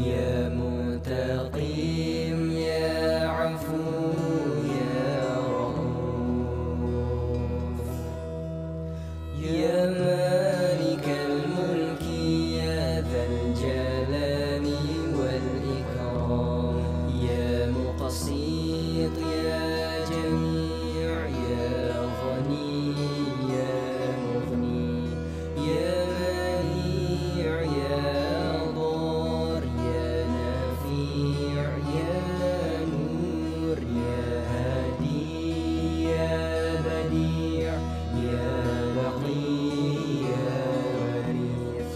يا منتقم يا عفو يا رؤوف يا مالك الملك يا ذا الجلال والإكرام يا مقسط يا جميع يا غني يا مغني يا منيع يا ضار يا نفيع يا نور يا هادي يا بديع يا بقي يا وريث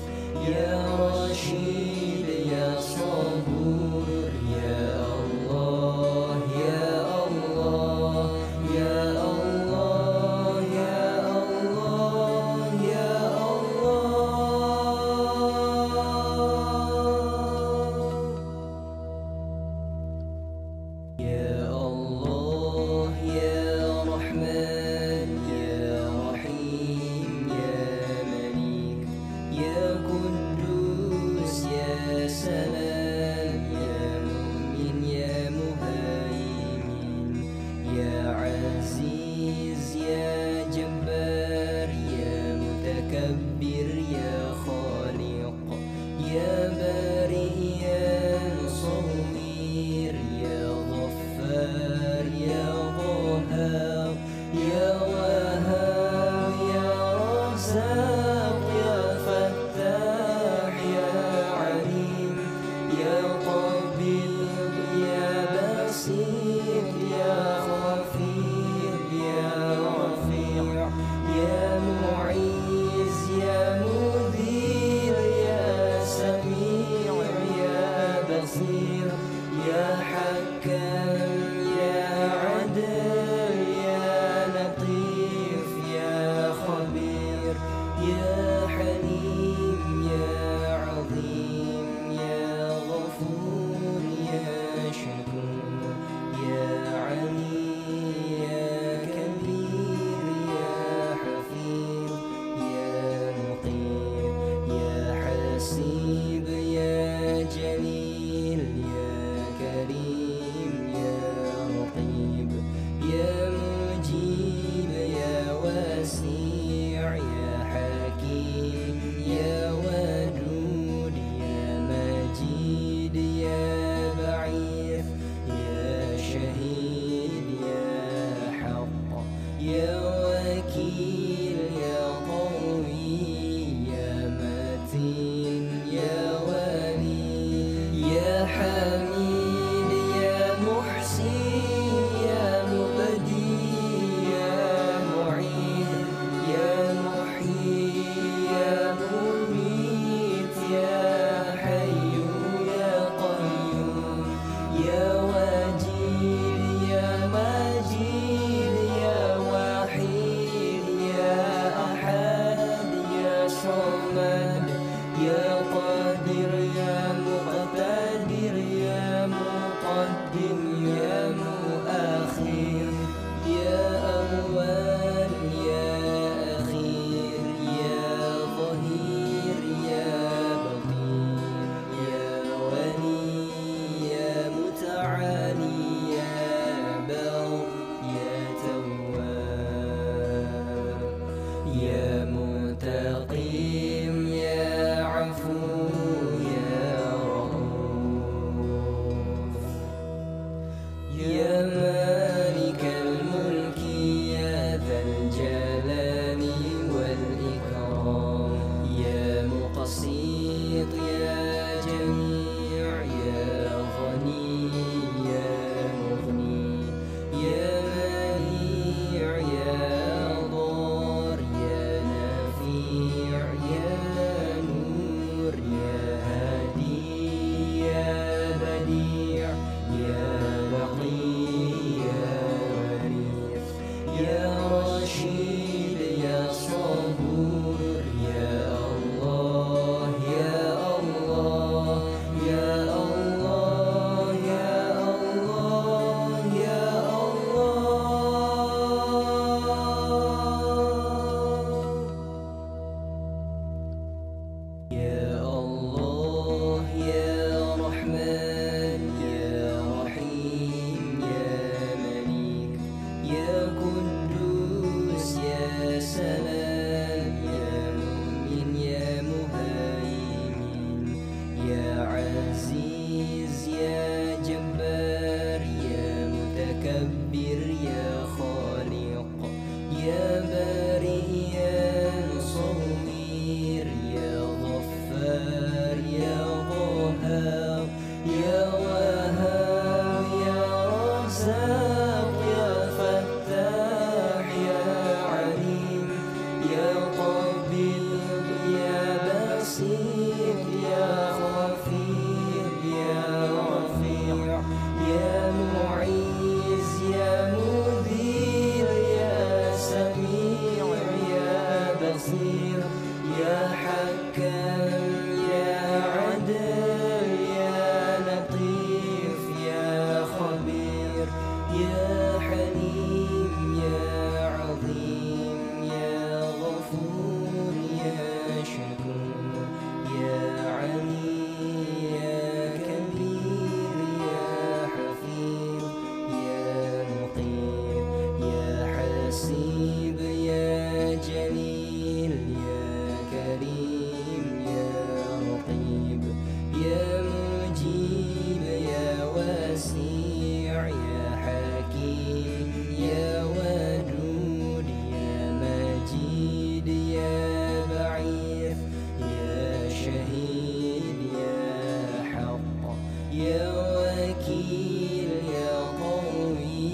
يا رشيد يا صبور يا الله يا الله يا الله يا الله يا الله يا الله يا رحمن يا رحيم يا مليك يا قدوس يا سلام يا مؤمن يا مهيمن يا عزيز يا جبار يا متكبر يا خالق يا بارئ يا مصور يا غفار يا قهار يا وهاب يا رزاق يا فتاح يا عليم يا وكيل يا قوي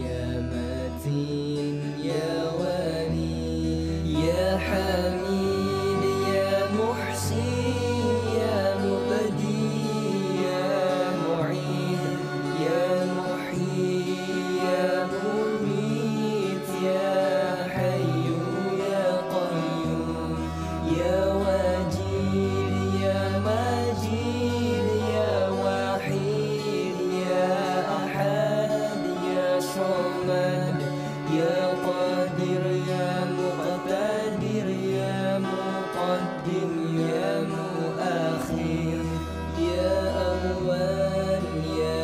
يا متين يا ولي يا حميد يا محسن يا مبدي يا معين يا محيي يا مميت يا حي يا قيوم يا وجيل يا مجيد يا وحيد يا أحد يا صمد يا قادر يا مقتدر يا مقدم يا مؤخر يا أول يا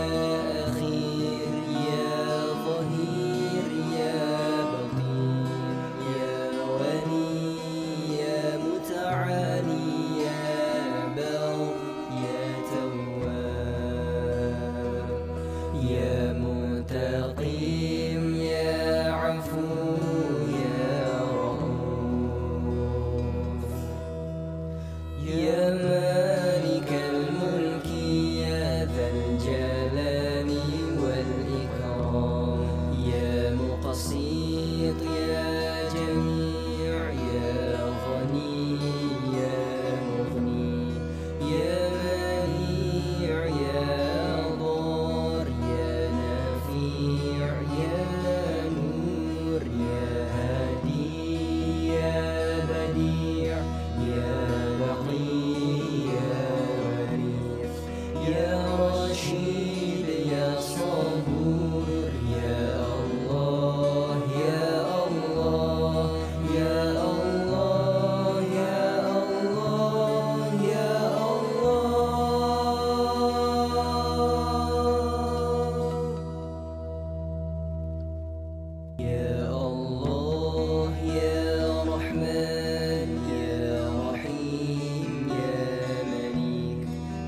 أخير يا ظهير يا بطين يا ولي يا متعالي يا بر يا تواب يا منتقم يا عفو يا رؤوف يا مالك الملك يا ذا الجلال والإكرام يا مقسط يا جميع يا غني يا مغني يا منيع يا ضار يا نفيع يا نور يا هادي يا بديع يا بقي يا وريث يا رشيد يا صبور يا الله يا الله يا الله يا الله يا الله يا الله يا رحمن يا رحيم يا مليك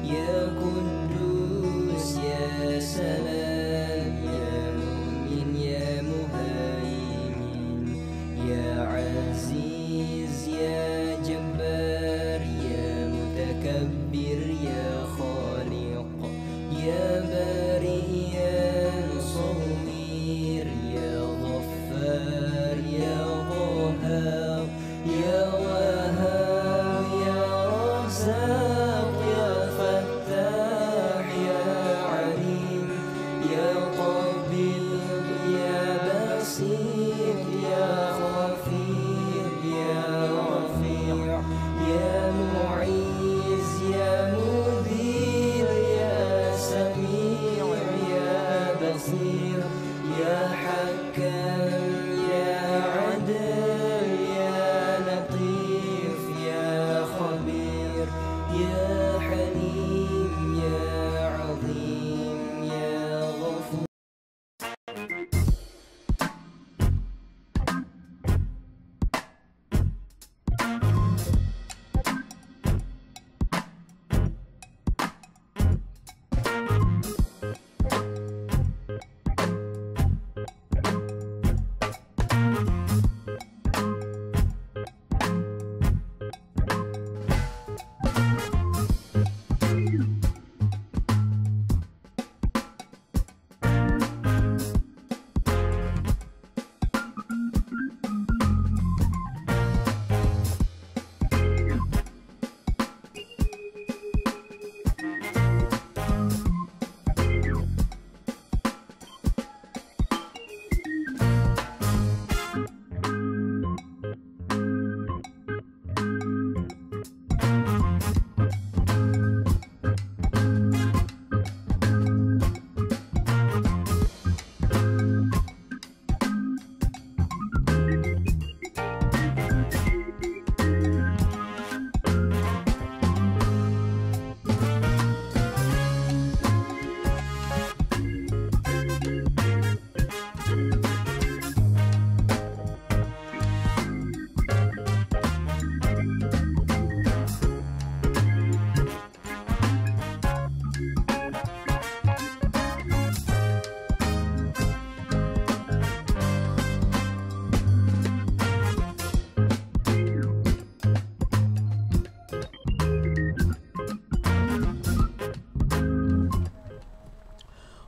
يا قدوس يا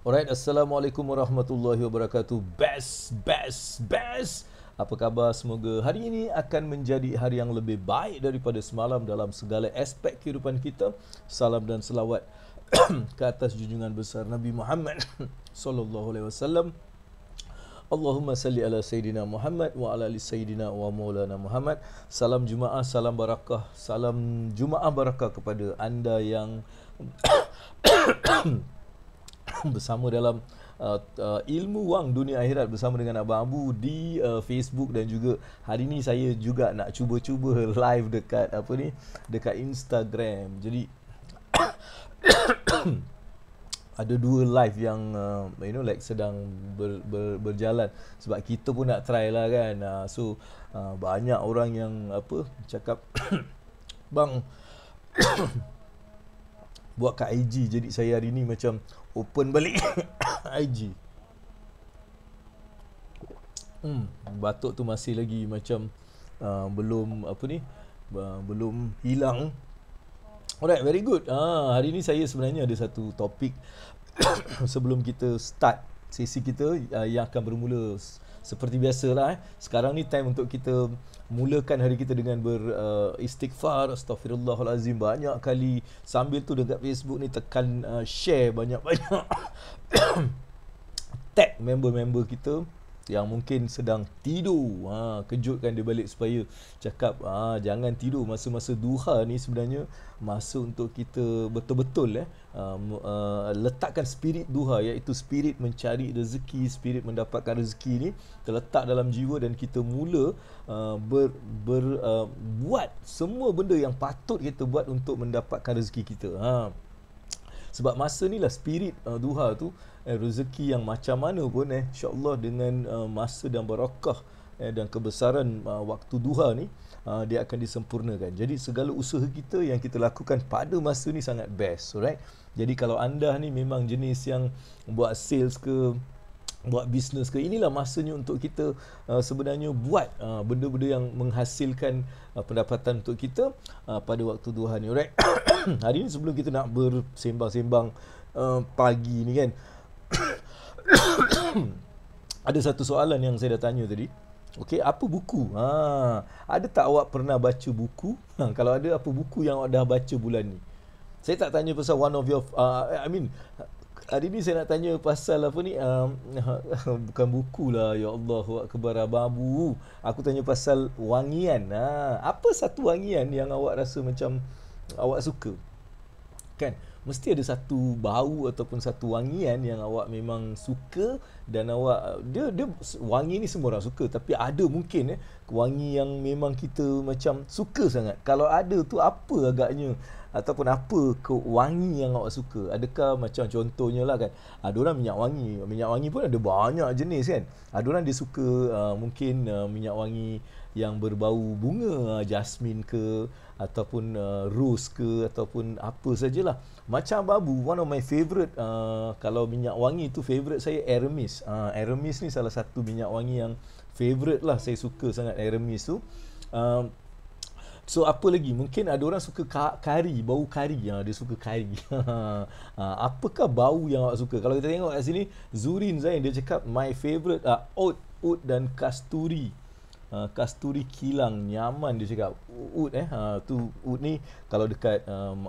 Alright, Assalamualaikum warahmatullahi wabarakatuh. Best. Apa khabar? Semoga hari ini akan menjadi hari yang lebih baik daripada semalam dalam segala aspek kehidupan kita. Salam dan selawat ke atas junjungan besar Nabi Muhammad sallallahu alaihi wasallam. Allahumma salli ala Sayyidina Muhammad wa ala ali Sayyidina wa maulana Muhammad. Salam Jumaah, salam barakah, salam Jumaah barakah kepada anda yang bersama dalam ilmu wang dunia akhirat bersama dengan Abang Abu di Facebook, dan juga hari ni saya juga nak cuba-cuba live dekat Instagram. Jadi ada dua live yang sedang berjalan, sebab kita pun nak try lah kan. Banyak orang yang cakap bang buat kat IG, jadi saya hari ni macam open balik IG. Batuk tu masih lagi macam belum hilang. Alright, very good. Hari ni saya sebenarnya ada satu topik sebelum kita start sesi kita yang akan bermula seperti biasalah. Sekarang ni time untuk kita mulakan hari kita dengan beristighfar. Astaghfirullahalazim banyak kali. Sambil tu dekat Facebook ni tekan share banyak-banyak. Tag member-member kita yang mungkin sedang tidur. Kejutkan dia balik supaya cakap jangan tidur. Masa-masa duha ni sebenarnya masa untuk kita betul-betul letakkan spirit duha, iaitu spirit mencari rezeki, spirit mendapatkan rezeki ni terletak dalam jiwa, dan kita mula buat semua benda yang patut kita buat untuk mendapatkan rezeki kita. Sebab masa ni lah spirit duha tu, rezeki yang macam mana pun insya-Allah dengan masa dan barakah dan kebesaran waktu duha ni dia akan disempurnakan. Jadi segala usaha kita yang kita lakukan pada masa ni sangat best, alright. Jadi kalau anda ni memang jenis yang buat sales ke, buat bisnes ke, inilah masanya untuk kita sebenarnya buat benda-benda yang menghasilkan pendapatan untuk kita pada waktu duha ni, alright. Hari ni sebelum kita nak bersembang-sembang pagi ni kan, ada satu soalan yang saya dah tanya tadi. Okey, apa buku? Ada tak awak pernah baca buku? Kalau ada, apa buku yang awak dah baca bulan ni? Saya tak tanya pasal one of your hari ni saya nak tanya pasal bukan buku lah, ya Allah akbar Abang Abu. Aku tanya pasal wangian. Apa satu wangian yang awak rasa macam awak suka? Kan? Mesti ada satu bau ataupun satu wangian yang awak memang suka, dan awak dia wangi ni semua orang suka, tapi ada mungkin wangi yang memang kita macam suka sangat. Kalau ada tu apa agaknya, ataupun apa wangi yang awak suka? Adakah macam contohnya lah kan, ada orang minyak wangi pun ada banyak jenis kan. Ada orang dia suka mungkin minyak wangi yang berbau bunga, jasmin ke, ataupun rose ke, ataupun apa sajalah. Macam Babu, one of my favourite kalau minyak wangi tu favourite saya Aramis. Aramis ni salah satu minyak wangi yang favourite lah, saya suka sangat Aramis tu. So apa lagi? Mungkin ada orang suka kari, bau kari. Dia suka kari. Apakah bau yang awak suka? Kalau kita tengok kat sini, Zurin Zain dia cakap my favourite oud dan kasturi. Kasturi kilang, nyaman dia cakap. Oud tu oud ni kalau dekat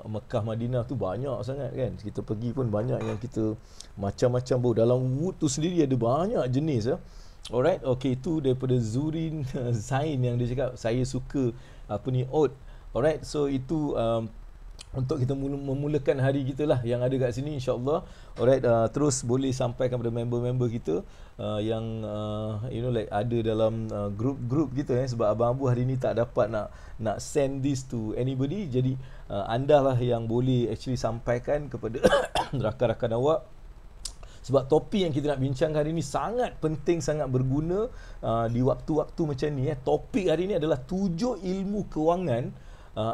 Mekah Madinah tu banyak sangat kan. Kita pergi pun banyak yang kita macam-macam bau. Dalam oud tu sendiri ada banyak jenis. Alright, okay, itu daripada Zurin Zain yang dia cakap saya suka oud. Alright, so itu untuk kita memulakan hari kita lah yang ada kat sini, insya-Allah. Alright, terus boleh sampaikan kepada member-member kita yang ada dalam group kita sebab Abang Abu hari ni tak dapat nak send this to anybody. Jadi anda lah yang boleh actually sampaikan kepada rakan-rakan awak, sebab topik yang kita nak bincangkan hari ni sangat penting, sangat berguna di waktu-waktu macam ni. Topik hari ni adalah 7 ilmu kewangan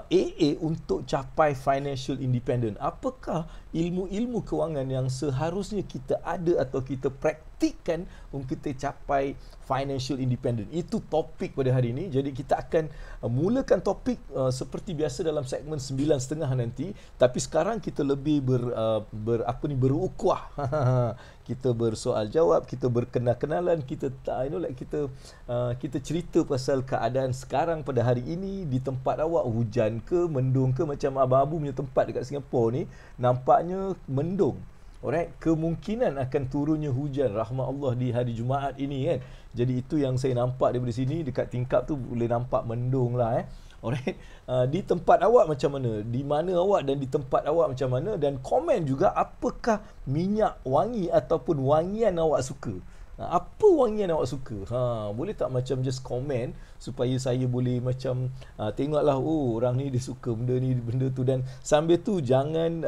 AA untuk capai financial independent. Apakah ilmu-ilmu kewangan yang seharusnya kita ada atau kita buktikan untuk kita capai financial independent. Itu topik pada hari ini. Jadi kita akan mulakan topik seperti biasa dalam segmen 9.30 nanti, tapi sekarang kita lebih berukuah. Kita bersoal jawab, kita berkenal-kenalan, kita kita cerita pasal keadaan sekarang pada hari ini di tempat awak, hujan ke, mendung ke, macam Abang Abu punya tempat dekat Singapura ni nampaknya mendung. Alright, kemungkinan akan turunnya hujan rahmat Allah di hari Jumaat ini kan. Jadi itu yang saya nampak daripada sini, dekat tingkap tu boleh nampak mendung lah Alright, di tempat awak macam mana? Di mana awak dan di tempat awak macam mana? Dan komen juga apakah minyak wangi ataupun wangian awak suka? Apa wangian awak suka? Boleh tak macam just komen supaya saya boleh macam tengoklah, oh orang ni dia suka benda ni, benda tu. Dan sambil tu jangan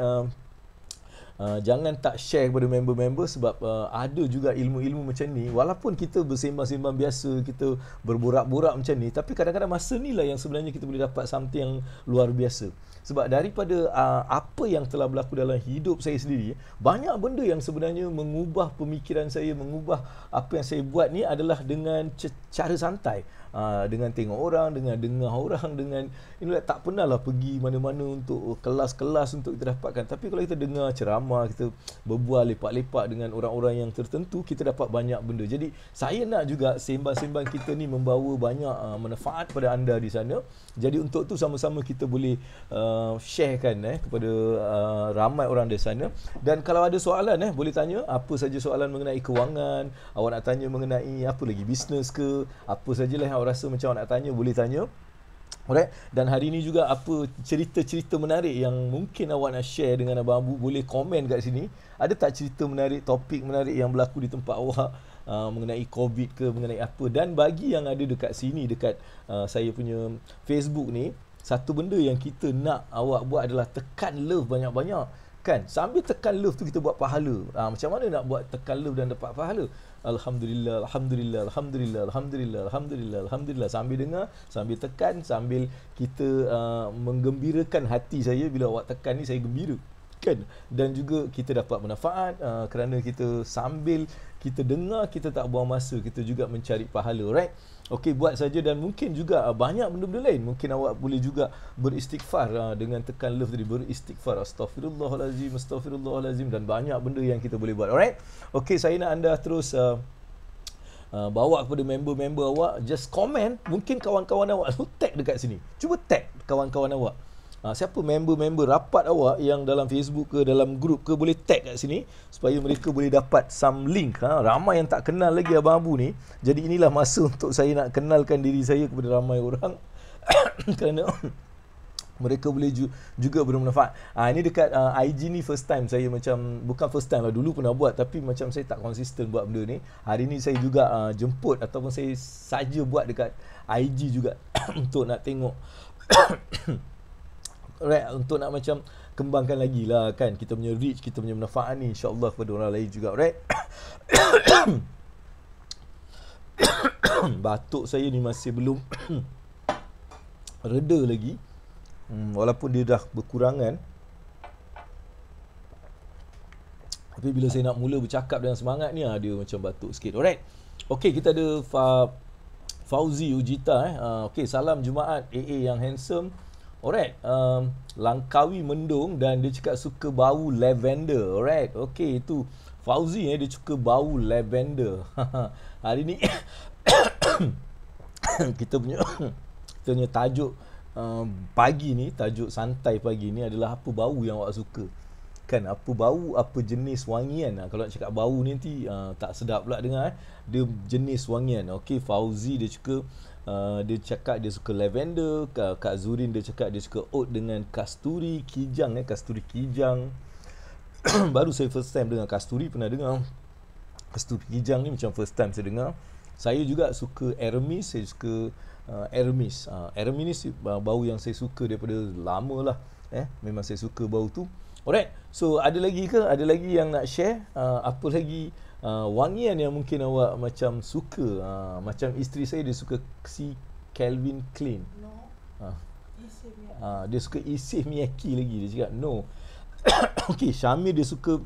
tak share kepada member-member sebab ada juga ilmu-ilmu macam ni. Walaupun kita bersembang-sembang biasa, kita berborak-borak macam ni, tapi kadang-kadang masa ni lah yang sebenarnya kita boleh dapat something yang luar biasa. Sebab daripada apa yang telah berlaku dalam hidup saya sendiri, banyak benda yang sebenarnya mengubah pemikiran saya, mengubah apa yang saya buat ni adalah dengan cara santai. Dengan tengok orang, dengan dengar orang, dengan tak pernahlah pergi mana-mana untuk kelas-kelas untuk kita dapatkan. Tapi kalau kita dengar ceramah, kita berbual lepak-lepak dengan orang-orang yang tertentu, kita dapat banyak benda. Jadi saya nak juga sembang-sembang kita ni membawa banyak manfaat pada anda di sana. Jadi untuk tu sama-sama kita boleh sharekan kepada ramai orang di sana. Dan kalau ada soalan boleh tanya apa saja soalan mengenai kewangan, awak nak tanya mengenai apa lagi, bisnes ke, apa sajalah yang awak rasa macam awak nak tanya, boleh tanya. Alright, dan hari ini juga apa cerita-cerita menarik yang mungkin awak nak share dengan Abang Abu, boleh komen kat sini. Ada tak cerita menarik, topik menarik yang berlaku di tempat awak mengenai COVID ke, mengenai apa. Dan bagi yang ada dekat sini, dekat saya punya Facebook ni, satu benda yang kita nak awak buat adalah tekan love banyak-banyak kan. Sambil tekan love tu kita buat pahala. Macam mana nak buat tekan love dan dapat pahala? Alhamdulillah, alhamdulillah, alhamdulillah, alhamdulillah, alhamdulillah, alhamdulillah. Sambil dengar, sambil tekan, sambil kita menggembirakan hati saya. Bila awak tekan ni saya gembira kan. Dan juga kita dapat manfaat kerana kita sambil kita dengar, kita tak buang masa, kita juga mencari pahala. Right? Okey, buat saja. Dan mungkin juga banyak benda-benda lain. Mungkin awak boleh juga beristighfar dengan tekan love tadi, beristighfar, astaghfirullahalazim, astaghfirullahalazim, dan banyak benda yang kita boleh buat. Alright? Okey, saya nak anda terus bawa kepada member-member awak, just komen. Mungkin kawan-kawan awak tag dekat sini. Cuba tag kawan-kawan awak. Siapa member-member rapat awak yang dalam Facebook ke, dalam grup ke, boleh tag kat sini supaya mereka boleh dapat some link. Ramai yang tak kenal lagi Abang Abu ni. Jadi inilah masa untuk saya nak kenalkan diri saya kepada ramai orang kerana mereka boleh juga bermanfaat. Ini dekat IG ni first time saya, macam bukan first time lah, dulu pernah buat tapi macam saya tak konsisten buat benda ni. Hari ni saya juga jemput ataupun saya saja buat dekat IG juga untuk nak tengok right, untuk nak macam kembangkan lagi lah kan, kita punya reach, kita punya manfaat ni insya-Allah kepada orang lain juga. Right? Batuk saya ni masih belum reda lagi. Walaupun dia dah berkurangan, tapi bila saya nak mula bercakap dengan semangat ni, dia macam batuk sikit. Alright. Okey, kita ada Fauzi Ujita okey, salam Jumaat AA yang handsome. Alright, Langkawi mendung dan dia cakap suka bau lavender. Alright, okey, itu Fauzi dia suka bau lavender. Hari ni kita punya tajuk pagi ni, tajuk santai pagi ni adalah apa bau yang awak suka. Kan, apa bau, apa jenis wangian. Kalau nak cakap bau ni nanti tak sedap pula dengar. Dia jenis wangian. Okey, Fauzi dia suka dia cakap dia suka lavender. Kak Zurin dia cakap dia suka oat dengan kasturi kijang. Kasturi kijang baru saya first time dengar kasturi. Pernah dengar kasturi kijang ni macam first time saya dengar. Saya juga suka Aramis. Saya suka Aramis. Aramis ni bau yang saya suka daripada lama lah. Memang saya suka bau tu. Alright, so ada lagi ke? Ada lagi yang nak share? Apa lagi wangian yang mungkin awak macam suka? Macam isteri saya, dia suka si Calvin Klein. No. Dia suka Issey Miyake lagi. Dia cakap no. Okay, Syamir dia suka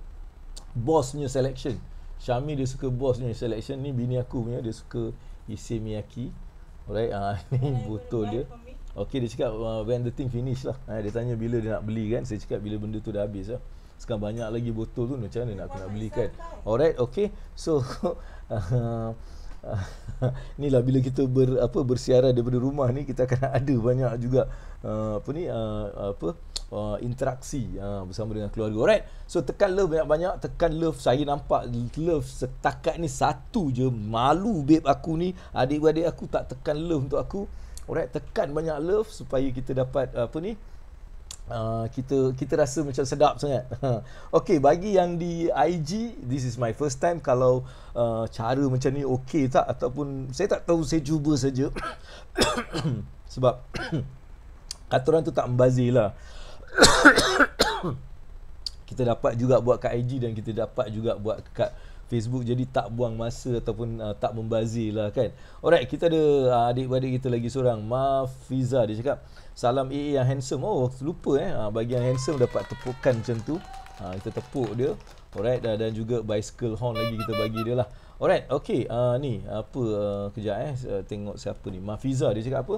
Boss punya selection. Syami dia suka boss punya selection ni, bini aku punya dia suka Issey Miyake. Alright, ni botol dia. Okay, dia cakap when the thing finish lah. Dia tanya bila dia nak beli kan. Saya cakap bila benda tu dah habis lah. Sekarang banyak lagi botol tu, macam mana aku nak beli kan. Alright, okay. So inilah bila kita bersiaran daripada rumah ni, kita akan ada banyak juga interaksi bersama dengan keluarga. Alright. So tekan love banyak-banyak, tekan love. Saya nampak love setakat ni 1 je. Malu babe aku ni, adik-adik aku tak tekan love untuk aku. Alright, tekan banyak love supaya kita dapat kita rasa macam sedap sangat. Okay, bagi yang di IG, this is my first time. Kalau cara macam ni okay tak, ataupun saya tak tahu, saya cuba saja. Sebab kata orang tu tak membazir lah. Kita dapat juga buat kat IG dan kita dapat juga buat kat Facebook, jadi tak buang masa ataupun tak membazir lah kan. Alright, kita ada adik-beradik kita lagi seorang, Mafiza. Dia cakap salam AA yang handsome. Oh, lupa bagi yang handsome dapat tepukan macam tu. Kita tepuk dia. Alright, dan juga bicycle horn lagi kita bagi dia lah. Alright, okay. Ni apa kejap tengok siapa ni. Mafiza dia cakap apa?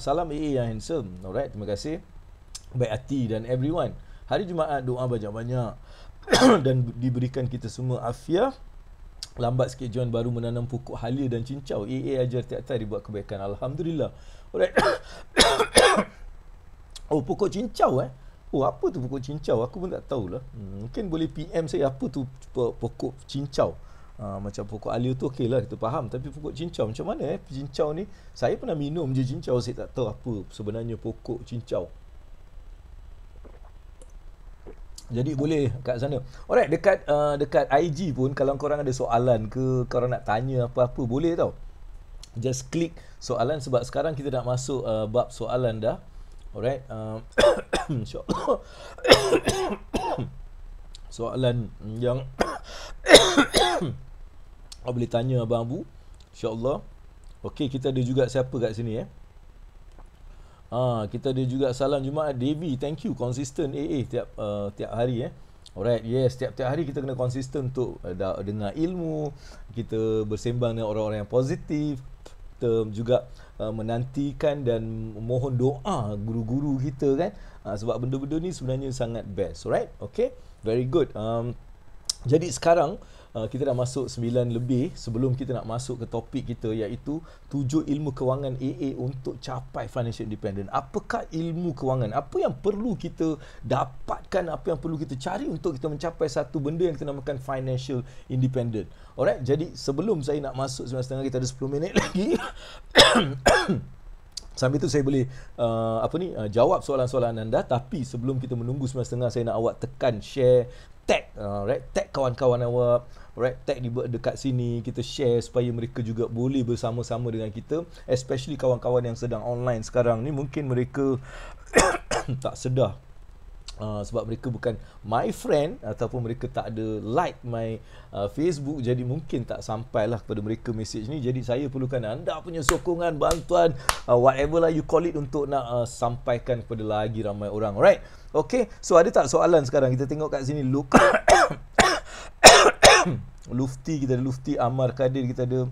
Salam AA yang handsome. Alright, terima kasih. Baik hati dan everyone. Hari Jumaat doa banyak-banyak dan diberikan kita semua afiah. Lambat sikit John baru menanam pokok halia dan cincau. AA ajar tiap hari buat kebaikan. Alhamdulillah. Alright. Oh, pokok cincau Oh, apa tu pokok cincau? Aku pun tak tahulah. Mungkin boleh PM saya apa tu pokok cincau. Macam pokok halia tu okey lah, kita faham. Tapi pokok cincau macam mana cincau ni? Saya pernah minum je cincau, saya tak tahu apa sebenarnya pokok cincau. Jadi boleh kat sana. Alright, dekat IG pun kalau korang ada soalan ke, korang nak tanya apa-apa, boleh tau. Just klik soalan, sebab sekarang kita nak masuk bab soalan dah. Alright. InsyaAllah soalan yang boleh tanya Abang Abu, InsyaAllah. Okay, kita ada juga siapa kat sini kita ada juga salam Jumaat Devi, thank you, konsisten AA tiap hari Alright, yes, tiap-tiap hari kita kena konsisten untuk dengar ilmu, kita bersembang dengan orang-orang yang positif, kita juga menantikan dan mohon doa guru-guru kita kan, sebab benda-benda ni sebenarnya sangat best. Alright, okay, very good. Jadi sekarang kita dah masuk 9 lebih. Sebelum kita nak masuk ke topik kita, iaitu 7 ilmu kewangan AA untuk capai financial independent. Apakah ilmu kewangan? Apa yang perlu kita dapatkan? Apa yang perlu kita cari untuk kita mencapai satu benda yang kita namakan financial independent? Alright, jadi sebelum saya nak masuk 9.30, kita ada 10 minit lagi. Sambil tu saya boleh jawab soalan-soalan anda. Tapi sebelum kita menunggu 9.30, saya nak awak tekan share, tag, right? Tag kawan-kawan awak, right? Tag dekat sini, kita share supaya mereka juga boleh bersama-sama dengan kita, especially kawan-kawan yang sedang online sekarang ni. Mungkin mereka tak sedar sebab mereka bukan my friend, ataupun mereka tak ada like my Facebook, jadi mungkin tak sampailah kepada mereka message ni. Jadi saya perlukan anda punya sokongan, bantuan, whatever lah you call it, untuk nak sampaikan kepada lagi ramai orang. Alright, okay, so ada tak soalan sekarang? Kita tengok kat sini. Lufti, kita ada Lufti Amar Kadir, kita ada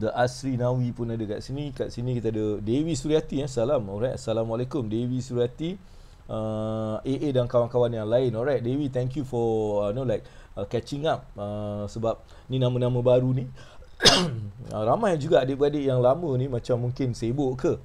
The Asri Nawi pun ada kat sini. Kat sini kita ada Dewi Suryati. Salam. Alright, Assalamualaikum Dewi Suryati, AA dan kawan-kawan yang lain. Alright, Dewi, thank you for catching up, sebab ni nama-nama baru ni. Ramai juga adik-beradik yang lama ni macam mungkin sibuk ke,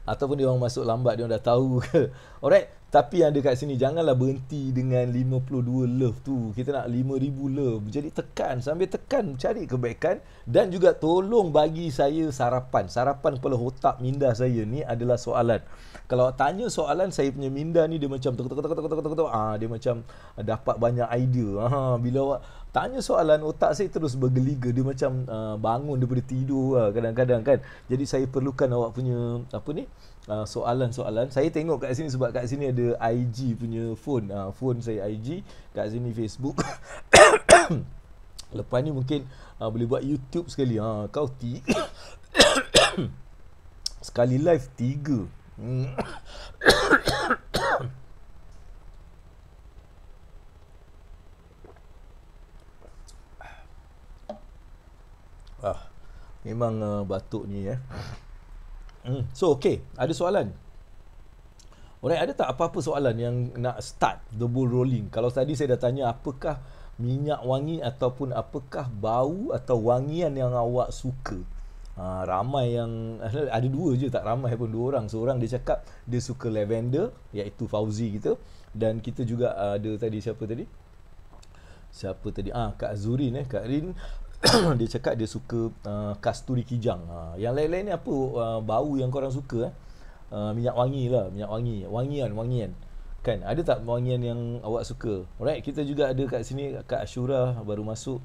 ataupun dia orang masuk lambat, dia orang dah tahu ke. Alright, tapi yang dekat sini janganlah berhenti dengan 52 love tu. Kita nak 5,000 love. Jadi tekan, sambil tekan cari kebaikan, dan juga tolong bagi saya sarapan. Sarapan kepala otak minda saya ni adalah soalan. Kalau tanya soalan, saya punya minda ni dia macam tok, dia macam dapat banyak idea. Bila awak tanya soalan, otak saya terus bergeliga, dia macam bangun daripada tidur kadang-kadang kan. Jadi saya perlukan awak punya soalan-soalan. Saya tengok kat sini sebab kat sini ada IG punya phone. Phone saya IG, kat sini Facebook. Lepas ni mungkin boleh buat YouTube sekali. Kau sekali live 3. Memang batuk ni ya. So okay, ada soalan? Alright, ada tak apa-apa soalan yang nak start the ball rolling? Kalau tadi saya dah tanya apakah minyak wangi ataupun apakah bau atau wangian yang awak suka. Ramai yang ada dua je, tak ramai pun, dua orang. Seorang dia cakap dia suka lavender, iaitu Fauzi kita, dan kita juga ada tadi siapa tadi? Kak Azurin Kak Rin dia cakap dia suka kasturi kijang. Yang lain-lain ni apa bau yang korang suka minyak wangi lah, minyak wangi, wangian kan, ada tak wangian yang awak suka? Alright, kita juga ada kat sini Kak Ashura baru masuk.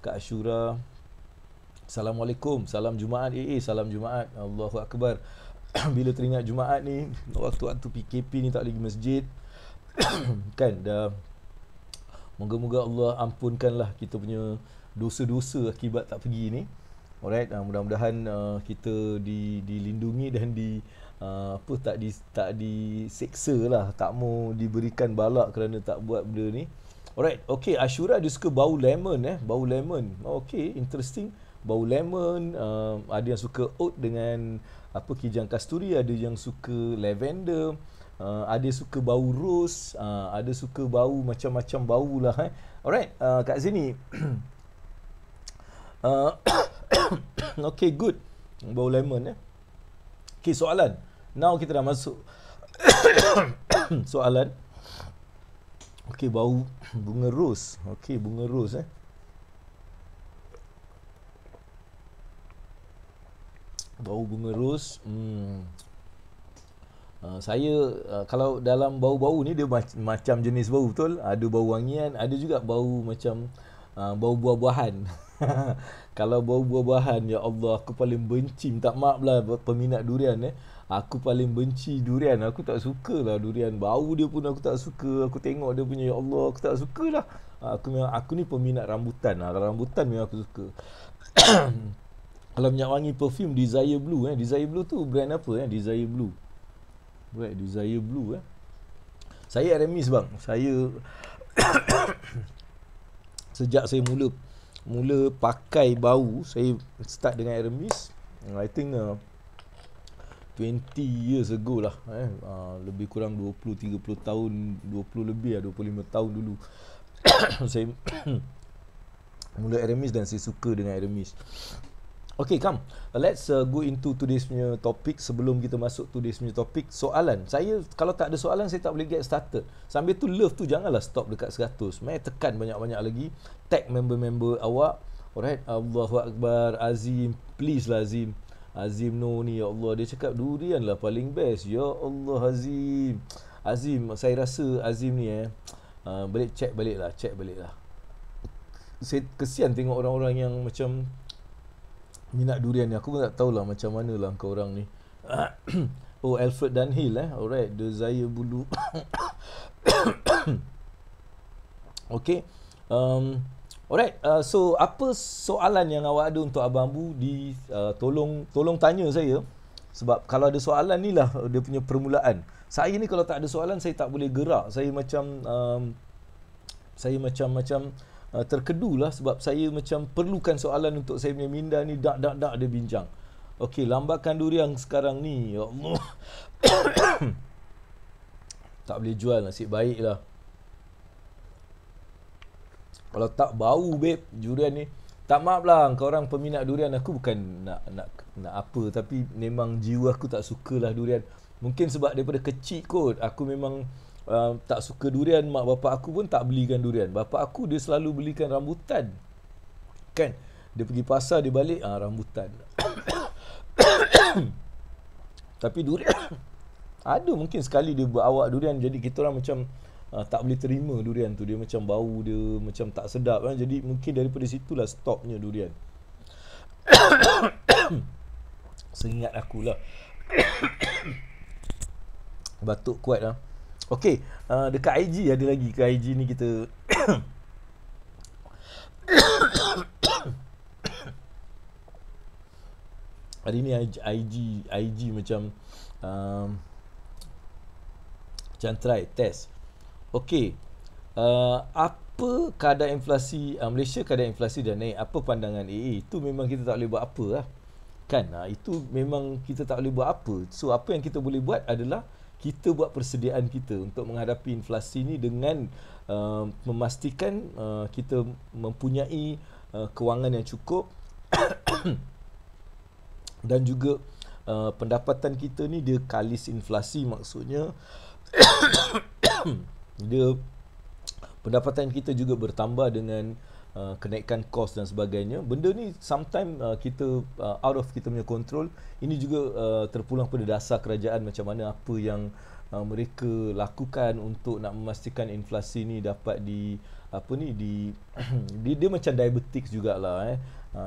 Kak Ashura, Assalamualaikum, salam Jumaat. Salam Jumaat, Allahu Akbar. Bila teringat Jumaat ni, waktu-waktu PKP ni tak lagi masjid kan, dah moga-moga Allah ampunkanlah kita punya dosa-dosa akibat tak pergi ni. Alright, mudah-mudahan kita dilindungi dan tak diseksa lah, tak mau diberikan balak kerana tak buat benda ni. Alright, okay, Ashura dia suka bau lemon bau lemon. Okay, interesting. Bau lemon, ada yang suka oat dengan kijang kasturi, ada yang suka lavender, ada yang suka bau rose, ada suka bau macam-macam bau lah Alright, kat sini okay, good. Bau lemon okay, soalan. Now kita dah masuk soalan. Okay, bau bunga ros. Okay, bunga ros bau bunga ros. Saya kalau dalam bau-bau ni dia macam jenis bau betul. Ada bau wangian, ada juga bau macam bau buah-buahan. Kalau bau buah-buahan, ya Allah, aku paling benci, minta maaf lah peminat durian aku paling benci durian. Aku tak suka lah durian, bau dia pun aku tak suka. Aku tengok dia punya, ya Allah, aku tak suka lah. Aku ni peminat rambutan. Kalau rambutan memang aku suka. Kalau minyak wangi perfume, Desire Blue Desire Blue tu brand apa Desire Blue. Right, Desire Blue Saya Aramis bang. Saya sejak saya mula pakai bau, saya start dengan Aramis. I think 20 years ago lah, lebih kurang 20-30 tahun, 20 lebih 25 tahun dulu. Saya mula Aramis dan saya suka dengan Aramis. Okay, come, let's go into today's punya topik. Sebelum kita masuk today's punya topik, soalan. Saya kalau tak ada soalan, saya tak boleh get started. Sambil tu love tu janganlah stop dekat 100. Mai tekan banyak-banyak lagi. Tag member-member awak. Alright, Allahu Akbar. Azim, please lah Azim. Azim no ni, ya Allah, dia cakap durian lah paling best. Ya Allah Azim. Azim, saya rasa Azim ni check balik lah. Saya kesian tengok orang-orang yang macam minat durian ni. Aku pun tak tahulah macam mana lah kau orang ni. Oh, Alfred Dunhill alright, Desire Blue. Okay, alright, so apa soalan yang awak ada untuk Abang Abu? Tolong tanya saya, sebab kalau ada soalan ni lah dia punya permulaan. Saya ni kalau tak ada soalan, saya tak boleh gerak. Saya macam terkedu lah, sebab saya macam perlukan soalan untuk saya punya minda ni dak dia bincang. Okey, lambakan durian sekarang ni, ya Allah. Tak boleh jual, nasib baik lah. Kalau tak bau babe durian ni, tak maaf lah kau orang peminat durian. Aku bukan nak apa, tapi memang jiwa aku tak sukalah durian. Mungkin sebab daripada kecil kot aku memang tak suka durian. Mak bapak aku pun tak belikan durian. Bapak aku dia selalu belikan rambutan. Kan? Dia pergi pasar, dia balik rambutan. Tapi durian ada mungkin sekali dia bawa durian, jadi kita orang macam tak boleh terima durian tu. Dia macam bau dia macam tak sedap Jadi mungkin daripada situlah stopnya durian. Seingat akulah. Batuk kuat lah. Okey, dekat IG ada lagi. Ke IG ni kita hari ni IG macam try test. Okey, apa keadaan inflasi Malaysia? Keadaan inflasi dah naik. Apa pandangan AA? Itu memang kita tak boleh buat apa lah. Kan, itu memang kita tak boleh buat apa. So apa yang kita boleh buat adalah kita buat persediaan kita untuk menghadapi inflasi ni dengan memastikan kita mempunyai kewangan yang cukup dan juga pendapatan kita ni dia kalis inflasi, maksudnya dia pendapatan kita juga bertambah dengan kenaikan kos dan sebagainya. Benda ni sometimes kita out of kita punya control. Ini juga terpulang pada dasar kerajaan, macam mana apa yang mereka lakukan untuk nak memastikan inflasi ni dapat di dia macam diabetics jugalah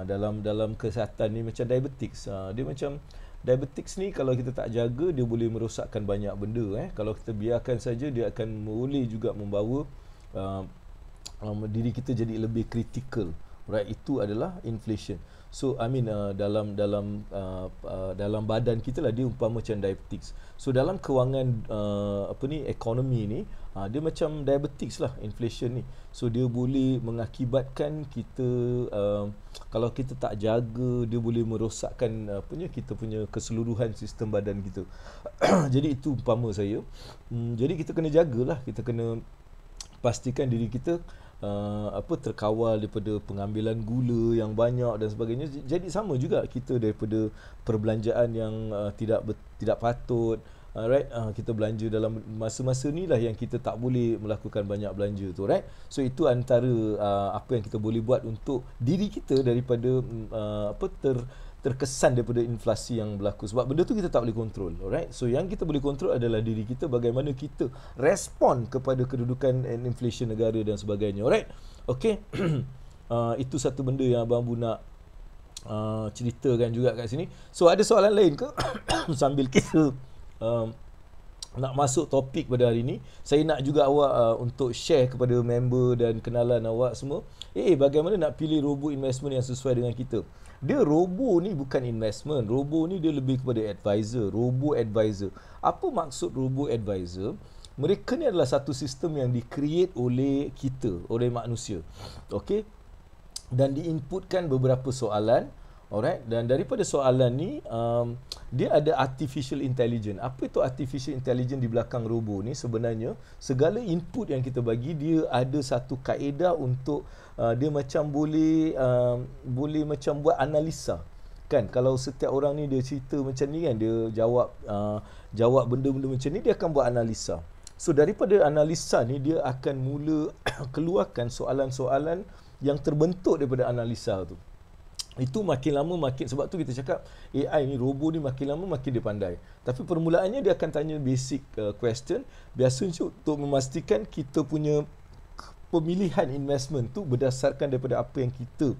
dalam kesihatan ni, macam diabetics. Dia macam diabetics ni, kalau kita tak jaga dia boleh merosakkan banyak benda. Kalau kita biarkan saja, dia akan boleh juga membawa diri kita jadi lebih kritikal. Right, itu adalah inflation. So I mean dalam badan kita lah, dia umpama macam diabetics. So dalam kewangan ekonomi ni, dia macam diabetics lah inflation ni. So dia boleh mengakibatkan kita kalau kita tak jaga, dia boleh merosakkan kita punya keseluruhan sistem badan kita. Jadi itu umpama saya. Jadi kita kena jagalah, kita kena pastikan diri kita terkawal daripada pengambilan gula yang banyak dan sebagainya. Jadi sama juga kita daripada perbelanjaan yang tidak patut. Right, kita belanja dalam masa-masa ni lah yang kita tak boleh melakukan banyak belanja tu, right. So itu antara apa yang kita boleh buat untuk diri kita daripada terkesan daripada inflasi yang berlaku, sebab benda tu kita tak boleh kontrol. Alright, so yang kita boleh kontrol adalah diri kita, bagaimana kita respon kepada kedudukan inflation negara dan sebagainya. Alright, okay. Itu satu benda yang Abang Bu nak ceritakan juga kat sini. So ada soalan lain ke? Sambil kita nak masuk topik pada hari ini, saya nak juga awak untuk share kepada member dan kenalan awak semua, bagaimana nak pilih robo investment yang sesuai dengan kita. Dia robo ni bukan investment, robo ni dia lebih kepada advisor, robo advisor. Apa maksud robo advisor? Mereka ni adalah satu sistem yang di-create oleh kita, oleh manusia. Okey. Dan diinputkan beberapa soalan. Alright, dan daripada soalan ni dia ada artificial intelligence. Apa itu artificial intelligence di belakang robo ni? Sebenarnya segala input yang kita bagi, dia ada satu kaedah untuk dia macam boleh macam buat analisa. Kan, kalau setiap orang ni dia cerita macam ni kan, dia jawab benda-benda macam ni, dia akan buat analisa. So daripada analisa ni, dia akan mula keluarkan soalan-soalan yang terbentuk daripada analisa tu. Itu makin lama makin, sebab tu kita cakap AI ni, robo ni makin lama makin dia pandai. Tapi permulaannya dia akan tanya basic question, biasanya untuk memastikan kita punya pemilihan investment tu berdasarkan daripada apa yang kita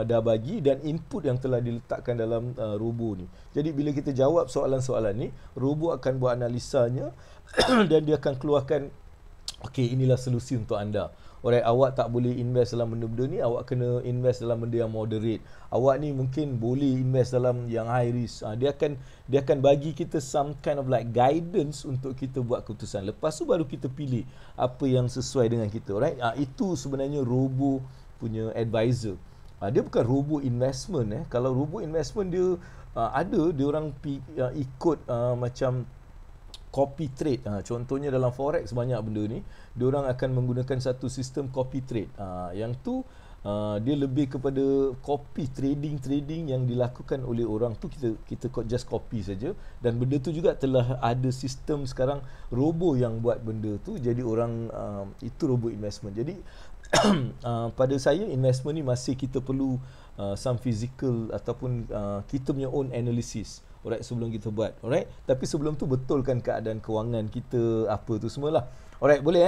dah bagi dan input yang telah diletakkan dalam robo ni. Jadi bila kita jawab soalan-soalan ni, robo akan buat analisanya dan dia akan keluarkan, okey, inilah solusi untuk anda. Alright, awak tak boleh invest dalam benda-benda ni, awak kena invest dalam benda yang moderate. Awak ni mungkin boleh invest dalam yang high risk. Dia akan bagi kita some kind of like guidance untuk kita buat keputusan. Lepas tu baru kita pilih apa yang sesuai dengan kita. Alright, itu sebenarnya robo punya advisor. Dia bukan robo investment. Kalau robo investment dia dia orang ikut macam copy trade. Contohnya dalam forex banyak benda ni, dia orang akan menggunakan satu sistem copy trade. Yang tu dia lebih kepada copy trading yang dilakukan oleh orang tu, kita just copy saja. Dan benda tu juga telah ada sistem sekarang robo yang buat benda tu, jadi orang itu robo investment. Jadi pada saya investment ni masih kita perlu some physical ataupun kita punya own analysis. Alright, sebelum kita buat. Alright, tapi sebelum tu betulkan keadaan kewangan kita, apa tu semualah. Alright, boleh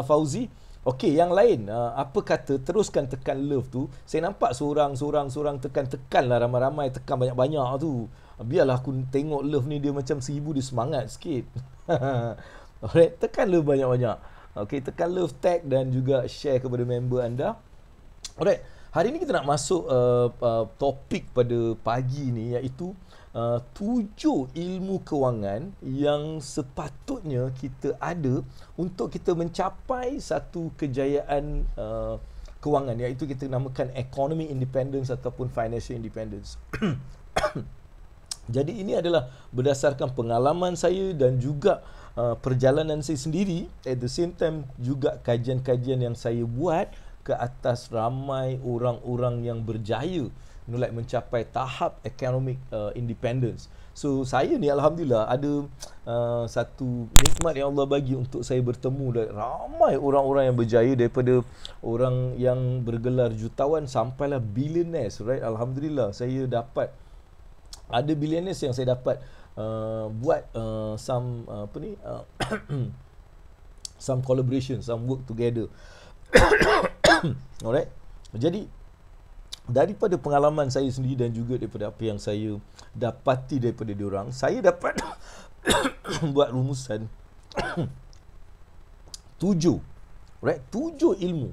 Fauzi? Okey, yang lain, apa kata teruskan tekan love tu? Saya nampak seorang tekan lah, ramai-ramai tekan banyak-banyak tu. Biarlah aku tengok love ni dia macam 1000, dia semangat sikit. Alright, tekan love banyak-banyak. Okey, tekan love, tag dan juga share kepada member anda. Alright, hari ni kita nak masuk topik pada pagi ni, iaitu 7 ilmu kewangan yang sepatutnya kita ada untuk kita mencapai satu kejayaan kewangan, iaitu kita namakan economic independence ataupun financial independence. Jadi ini adalah berdasarkan pengalaman saya dan juga perjalanan saya sendiri, at the same time juga kajian-kajian yang saya buat ke atas ramai orang-orang yang berjaya mencapai tahap economic independence. So saya ni alhamdulillah ada satu nikmat yang Allah bagi untuk saya bertemu dengan ramai orang-orang yang berjaya, daripada orang yang bergelar jutawan sampailah billionaires, right? Alhamdulillah saya dapat ada billionaires yang saya dapat buat some some collaboration, some work together. Alright. Jadi daripada pengalaman saya sendiri dan juga daripada apa yang saya dapati daripada diorang, saya dapat buat rumusan 7, right? 7 ilmu.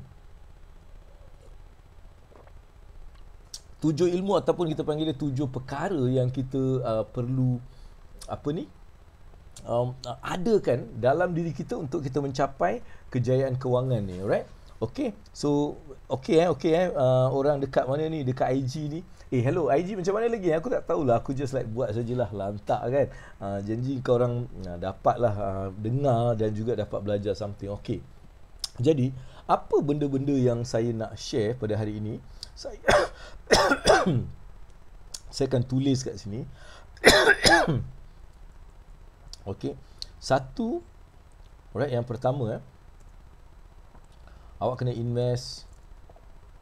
7 ilmu ataupun kita panggil dia 7 perkara yang kita perlu adakan dalam diri kita untuk kita mencapai kejayaan kewangan ni, alright? Okay, so orang dekat mana ni, dekat IG ni, hello IG macam mana lagi? Aku tak tahulah, aku just like buat sajalah, lantak kan. Janji kau orang dapatlah dengar dan juga dapat belajar something. Okay, jadi apa benda-benda yang saya nak share pada hari ini? Saya akan tulis kat sini. Okey. Satu, alright, yang pertama awak kena invest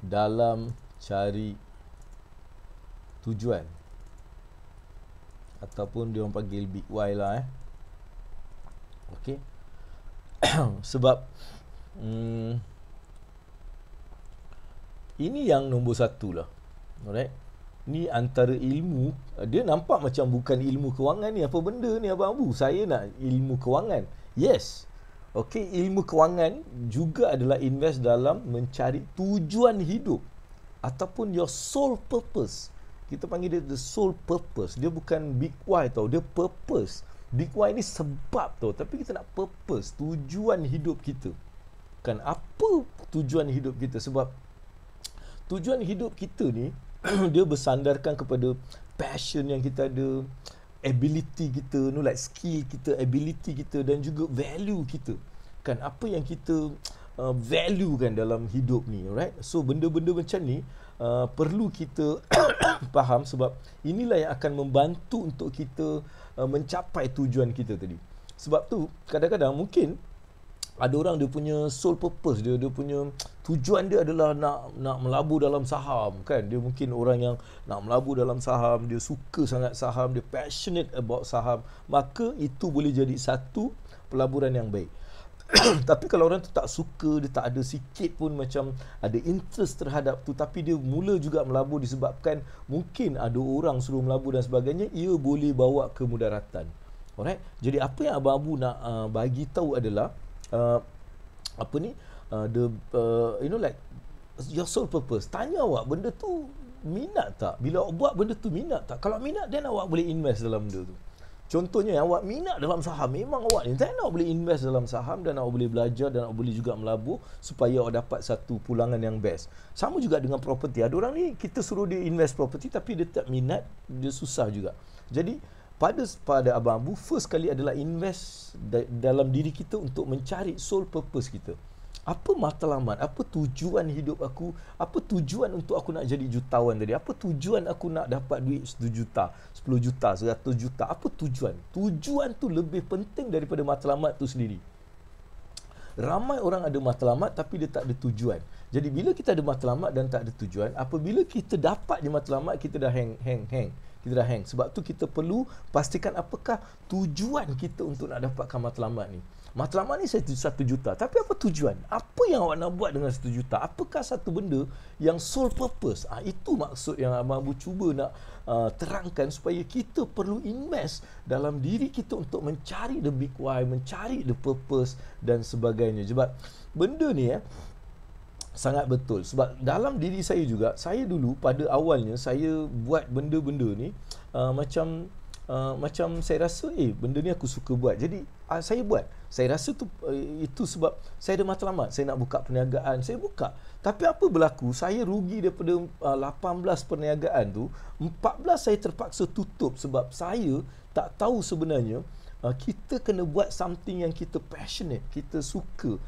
dalam cari tujuan, ataupun dia orang panggil big why lah Okey. Sebab ini yang nombor satu lah. Alright. Ni antara ilmu, dia nampak macam bukan ilmu kewangan ni. Apa benda ni Abang Abu? Saya nak ilmu kewangan. Yes. Okey, ilmu kewangan juga adalah invest dalam mencari tujuan hidup ataupun your soul purpose. Kita panggil dia the soul purpose. Dia bukan big why tau, dia purpose. Big why ni sebab tau, tapi kita nak purpose, tujuan hidup kita. Kan apa tujuan hidup kita? Sebab tujuan hidup kita ni dia bersandarkan kepada passion yang kita ada, ability kita, like skill kita, ability kita dan juga value kita. Kan apa yang kita value kan dalam hidup ni, right? So benda-benda macam ni perlu kita faham, sebab inilah yang akan membantu untuk kita mencapai tujuan kita tadi. Sebab tu kadang-kadang mungkin ada orang dia punya soul purpose dia punya tujuan dia adalah nak melabur dalam saham kan. Dia mungkin orang yang nak melabur dalam saham, dia suka sangat saham, dia passionate about saham, maka itu boleh jadi satu pelaburan yang baik. Tapi kalau orang tu tak suka, dia tak ada sikit pun macam ada interest terhadap tu, tapi dia mula juga melabur disebabkan mungkin ada orang suruh melabur dan sebagainya, ia boleh bawa ke mudaratan. Alright. Jadi apa yang Abang Abu nak bagi tahu adalah like your soul purpose. Tanya awak benda tu minat tak? Bila awak buat benda tu minat tak? Kalau minat, then awak boleh invest dalam benda tu. Contohnya awak minat dalam saham, memang awak ni then awak boleh invest dalam saham dan awak boleh belajar dan awak boleh juga melabur supaya awak dapat satu pulangan yang best. Sama juga dengan property. Ada orang ni kita suruh dia invest property tapi dia tak minat, dia susah juga. Jadi pada Abang Abu, first kali adalah invest dalam diri kita untuk mencari soul purpose kita. Apa matlamat, apa tujuan hidup aku, apa tujuan untuk aku nak jadi jutawan tadi, apa tujuan aku nak dapat duit 1 juta, 10 juta, 100 juta, apa tujuan? Tujuan tu lebih penting daripada matlamat tu sendiri. Ramai orang ada matlamat tapi dia tak ada tujuan. Jadi bila kita ada matlamat dan tak ada tujuan, apabila kita dapat di matlamat, kita dah hang. Kita dah hang. Sebab tu kita perlu pastikan apakah tujuan kita untuk nak dapatkan matlamat ni. Matlamat ni 1 juta, tapi apa tujuan? Apa yang awak nak buat dengan 1 juta? Apakah satu benda yang soul purpose? Itu maksud yang Abang Abu cuba nak terangkan, supaya kita perlu invest dalam diri kita untuk mencari the big why, mencari the purpose dan sebagainya. Sebab benda ni sangat betul. Sebab dalam diri saya juga, saya dulu pada awalnya saya buat benda-benda ni macam macam saya rasa benda ni aku suka buat, jadi saya buat. Saya rasa itu sebab saya ada matlamat, saya nak buka perniagaan, saya buka. Tapi apa berlaku, saya rugi daripada 18 perniagaan tu, 14 saya terpaksa tutup sebab saya tak tahu sebenarnya kita kena buat something yang kita passionate, kita suka.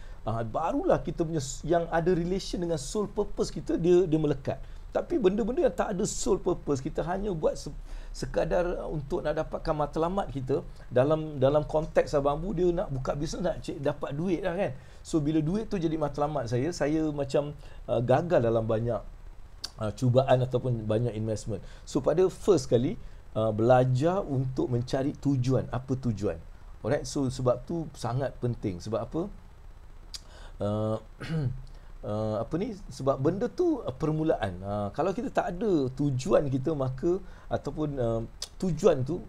Barulah kita punya yang ada relation dengan soul purpose kita, dia melekat. Tapi benda-benda yang tak ada soul purpose, kita hanya buat sekadar untuk nak dapatkan matlamat kita. Dalam konteks Abang Abu, dia nak buka bisnes, nak dapat duit lah kan. So bila duit tu jadi matlamat saya macam gagal dalam banyak cubaan ataupun banyak investment. So pada first kali belajar untuk mencari tujuan. Apa tujuan? Alright, so sebab tu sangat penting. Sebab apa? Sebab benda tu permulaan. Kalau kita tak ada tujuan kita, maka ataupun tujuan tu,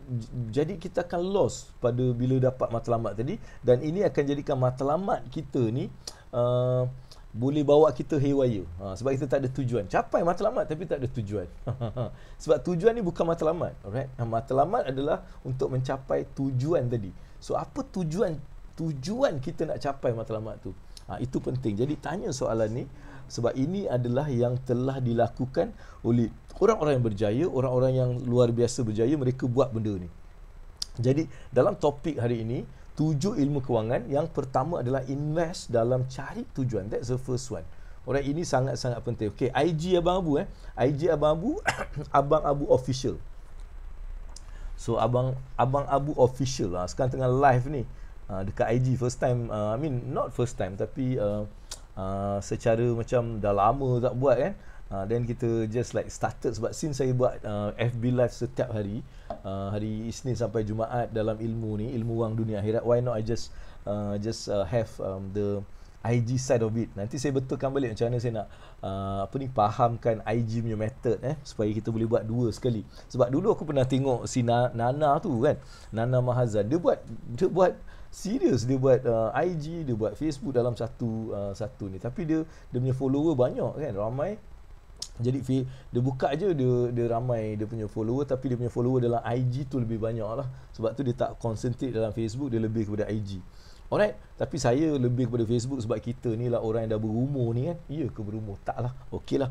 jadi kita akan lost pada bila dapat matlamat tadi, dan ini akan jadikan matlamat kita ni boleh bawa kita haywire. Sebab kita tak ada tujuan. Capai matlamat tapi tak ada tujuan. Sebab tujuan ni bukan matlamat. Alright? Matlamat adalah untuk mencapai tujuan tadi. So apa tujuan kita nak capai matlamat tu? Itu penting. Jadi tanya soalan ni sebab ini adalah yang telah dilakukan oleh orang-orang yang berjaya, orang-orang yang luar biasa berjaya. Mereka buat benda ni. Jadi dalam topik hari ini, 7 ilmu kewangan. Yang pertama adalah invest dalam cari tujuan. That's the first one. Alright, ini sangat-sangat penting. Okay, IG Abang Abu IG Abang Abu Abang Abu Official. So Abang Abu Official sekarang tengah live ni dekat IG. First time, not first time, tapi secara macam dah lama tak buat kan. Then kita just like started sebab since saya buat FB live setiap hari, hari Isnin sampai Jumaat dalam ilmu ni, ilmu wang dunia akhirat. Why not I just have the IG side of it. Nanti saya betulkan balik macam mana saya nak fahamkan IG punya method supaya kita boleh buat dua sekali. Sebab dulu aku pernah tengok si Nana tu kan, Nana Mahazan, dia buat serius, dia buat IG, dia buat Facebook dalam satu ni. Tapi dia punya follower banyak kan, ramai. Jadi dia buka je, dia ramai dia punya follower, tapi dia punya follower dalam IG tu lebih banyak lah. Sebab tu dia tak concentrate dalam Facebook, dia lebih kepada IG. Alright, tapi saya lebih kepada Facebook sebab kita ni lah orang yang dah berumur ni kan. Ya ke berumur? Tak lah, okey lah.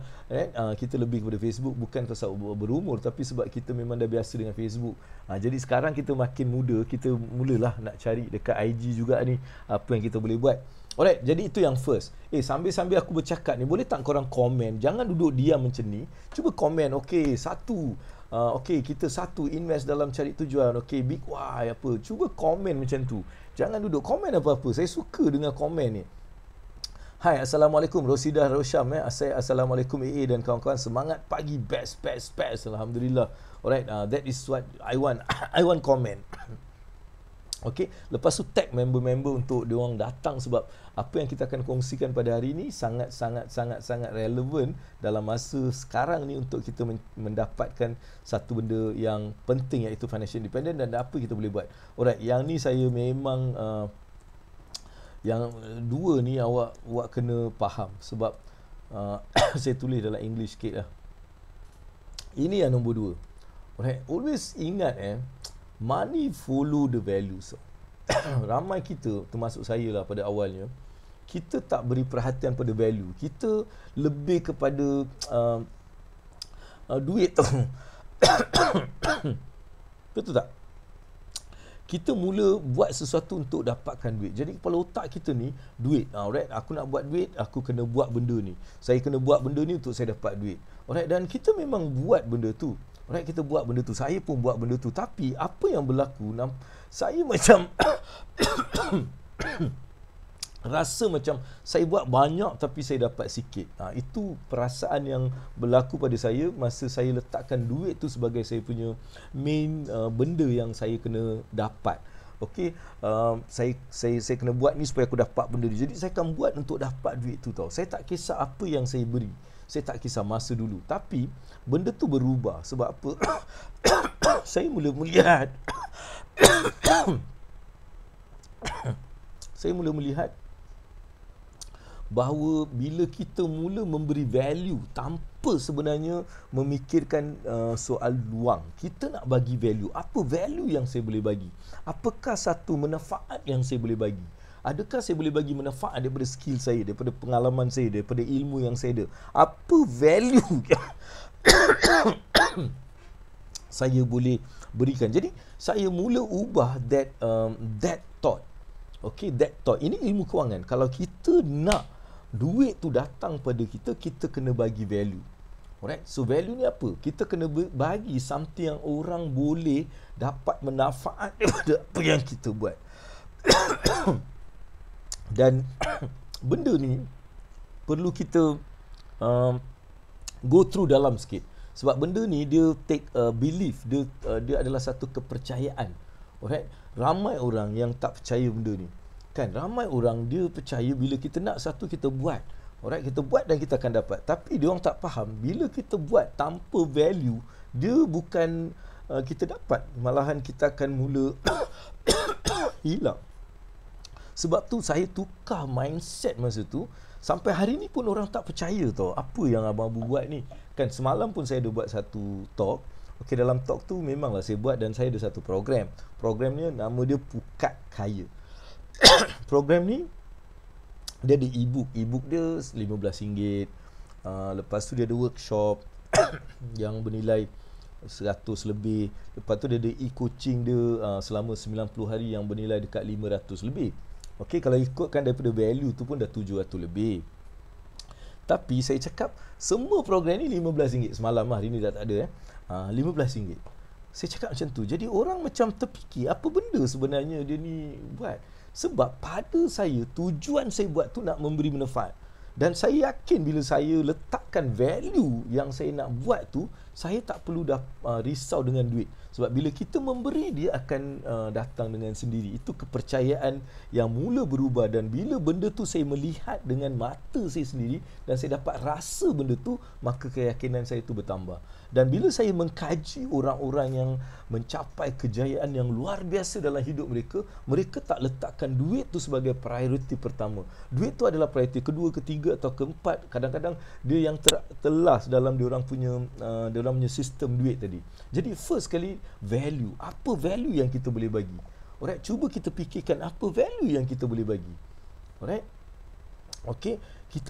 Kita lebih kepada Facebook bukan pasal berumur, tapi sebab kita memang dah biasa dengan Facebook. Jadi sekarang kita makin muda, kita mulalah nak cari dekat IG juga ni apa yang kita boleh buat. Alright, jadi itu yang first. Sambil-sambil aku bercakap ni, boleh tak korang komen? Jangan duduk diam macam ni. Cuba komen, okey, satu. Okey, kita satu invest dalam cari tujuan. Okey, big why apa. Cuba komen macam tu. Jangan duduk komen apa-apa. Saya suka dengan komen ni. Hai, Assalamualaikum Rosidah Rosham Assalamualaikum AA dan kawan-kawan. Semangat pagi, best. Alhamdulillah. Alright, that is what I want. I want comment. Okey, lepas tu tag member-member untuk dia orang datang sebab apa yang kita akan kongsikan pada hari ini sangat relevan dalam masa sekarang ni untuk kita mendapatkan satu benda yang penting, iaitu financial independent, dan apa kita boleh buat. Alright, yang ni saya memang yang dua ni awak kena faham sebab saya tulis dalam English sikit lah. Ini yang nombor 2. Alright, always ingat money follow the values. Ramai kita, termasuk saya lah pada awalnya, kita tak beri perhatian pada value. Kita lebih kepada duit tu. Betul tak? Kita mula buat sesuatu untuk dapatkan duit. Jadi kepala otak kita ni duit. Alright, aku nak buat duit, aku kena buat benda ni. Saya kena buat benda ni untuk saya dapat duit. Alright, dan kita memang buat benda tu. Alright, kita buat benda tu. Saya pun buat benda tu. Tapi apa yang berlaku, saya macam rasa macam saya buat banyak tapi saya dapat sikit. Itu perasaan yang berlaku pada saya masa saya letakkan duit tu sebagai saya punya main benda yang saya kena dapat. Okey, saya kena buat ni supaya aku dapat benda ni. Jadi saya akan buat untuk dapat duit tu tau. Saya tak kisah apa yang saya beri. Saya tak kisah masa dulu. Tapi benda tu berubah. Sebab apa? Saya mula melihat bahawa bila kita mula memberi value tanpa sebenarnya memikirkan soal luang, kita nak bagi value. Apa value yang saya boleh bagi? Apakah satu manfaat yang saya boleh bagi? Adakah saya boleh bagi manfaat daripada skill saya, daripada pengalaman saya, daripada ilmu yang saya ada? Apa value yang saya boleh berikan? Jadi saya mula ubah that thought. Okay, that thought. Ini ilmu kewangan. Kalau kita nak duit tu datang pada kita, kita kena bagi value. Alright, so value ni apa? Kita kena bagi something yang orang boleh dapat manfaat daripada apa yang kita buat. Dan benda ni perlu kita go through dalam sikit. Sebab benda ni dia take belief, dia adalah satu kepercayaan. Alright, ramai orang yang tak percaya benda ni. Kan, ramai orang dia percaya bila kita nak satu kita buat. Alright, kita buat dan kita akan dapat. Tapi dia orang tak faham, bila kita buat tanpa value, dia bukan kita dapat, malahan kita akan mula hilang. Sebab tu saya tukar mindset masa tu. Sampai hari ni pun orang tak percaya tau apa yang Abang Abu buat ni. Kan semalam pun saya ada buat satu talk. Okey, dalam talk tu memanglah saya buat dan saya ada satu program. Programnya nama dia Pukat Kaya. Program ni dia ada e-book dia RM15. Lepas tu dia ada workshop yang bernilai 100 lebih. Lepas tu dia ada e-coaching dia selama 90 hari yang bernilai dekat 500 lebih. Okey, kalau ikutkan daripada value tu pun dah 700 lebih. Tapi saya cakap semua program ni RM15 semalam, hari ni dah tak ada RM15. Saya cakap macam tu. Jadi orang macam terfikir apa benda sebenarnya dia ni buat. Sebab pada saya, tujuan saya buat tu nak memberi manfaat. Dan saya yakin bila saya letakkan value yang saya nak buat tu, saya tak perlu risau dengan duit. Sebab bila kita memberi, dia akan datang dengan sendiri. Itu kepercayaan yang mula berubah. Dan bila benda tu saya melihat dengan mata saya sendiri dan saya dapat rasa benda tu, maka keyakinan saya tu bertambah. Dan bila saya mengkaji orang-orang yang mencapai kejayaan yang luar biasa dalam hidup mereka, mereka tak letakkan duit tu sebagai prioriti pertama. Duit tu adalah prioriti kedua, ketiga atau keempat. Kadang-kadang dia yang telas dalam diorang punya sistem duit tadi. Jadi first kali value. Apa value yang kita boleh bagi? Alright, cuba kita fikirkan apa value yang kita boleh bagi. Alright. Okey,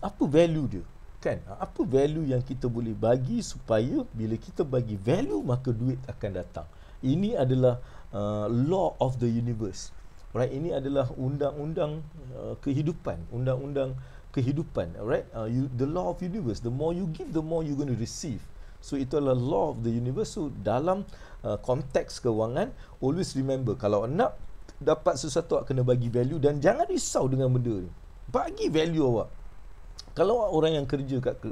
apa value dia? Kan? Apa value yang kita boleh bagi supaya bila kita bagi value maka duit akan datang. Ini adalah law of the universe. Alright, ini adalah undang-undang kehidupan, undang-undang kehidupan. Alright, the law of universe. The more you give, the more you going to receive. So itu adalah law of the universe. So dalam konteks kewangan, always remember, kalau nak dapat sesuatu awak kena bagi value. Dan jangan risau dengan benda ni. Bagi value awak. Kalau orang yang kerja kat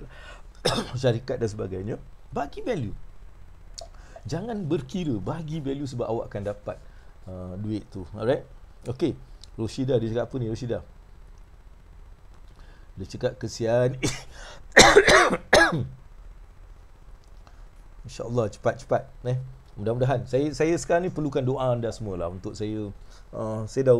syarikat dan sebagainya, bagi value. Jangan berkira, bagi value sebab awak akan dapat duit tu. Alright. Okay, Roshida dia cakap apa ni Roshida? Dia cakap kesian. InsyaAllah cepat-cepat mudah-mudahan. Saya sekarang ni perlukan doa anda semua lah untuk saya. Saya dah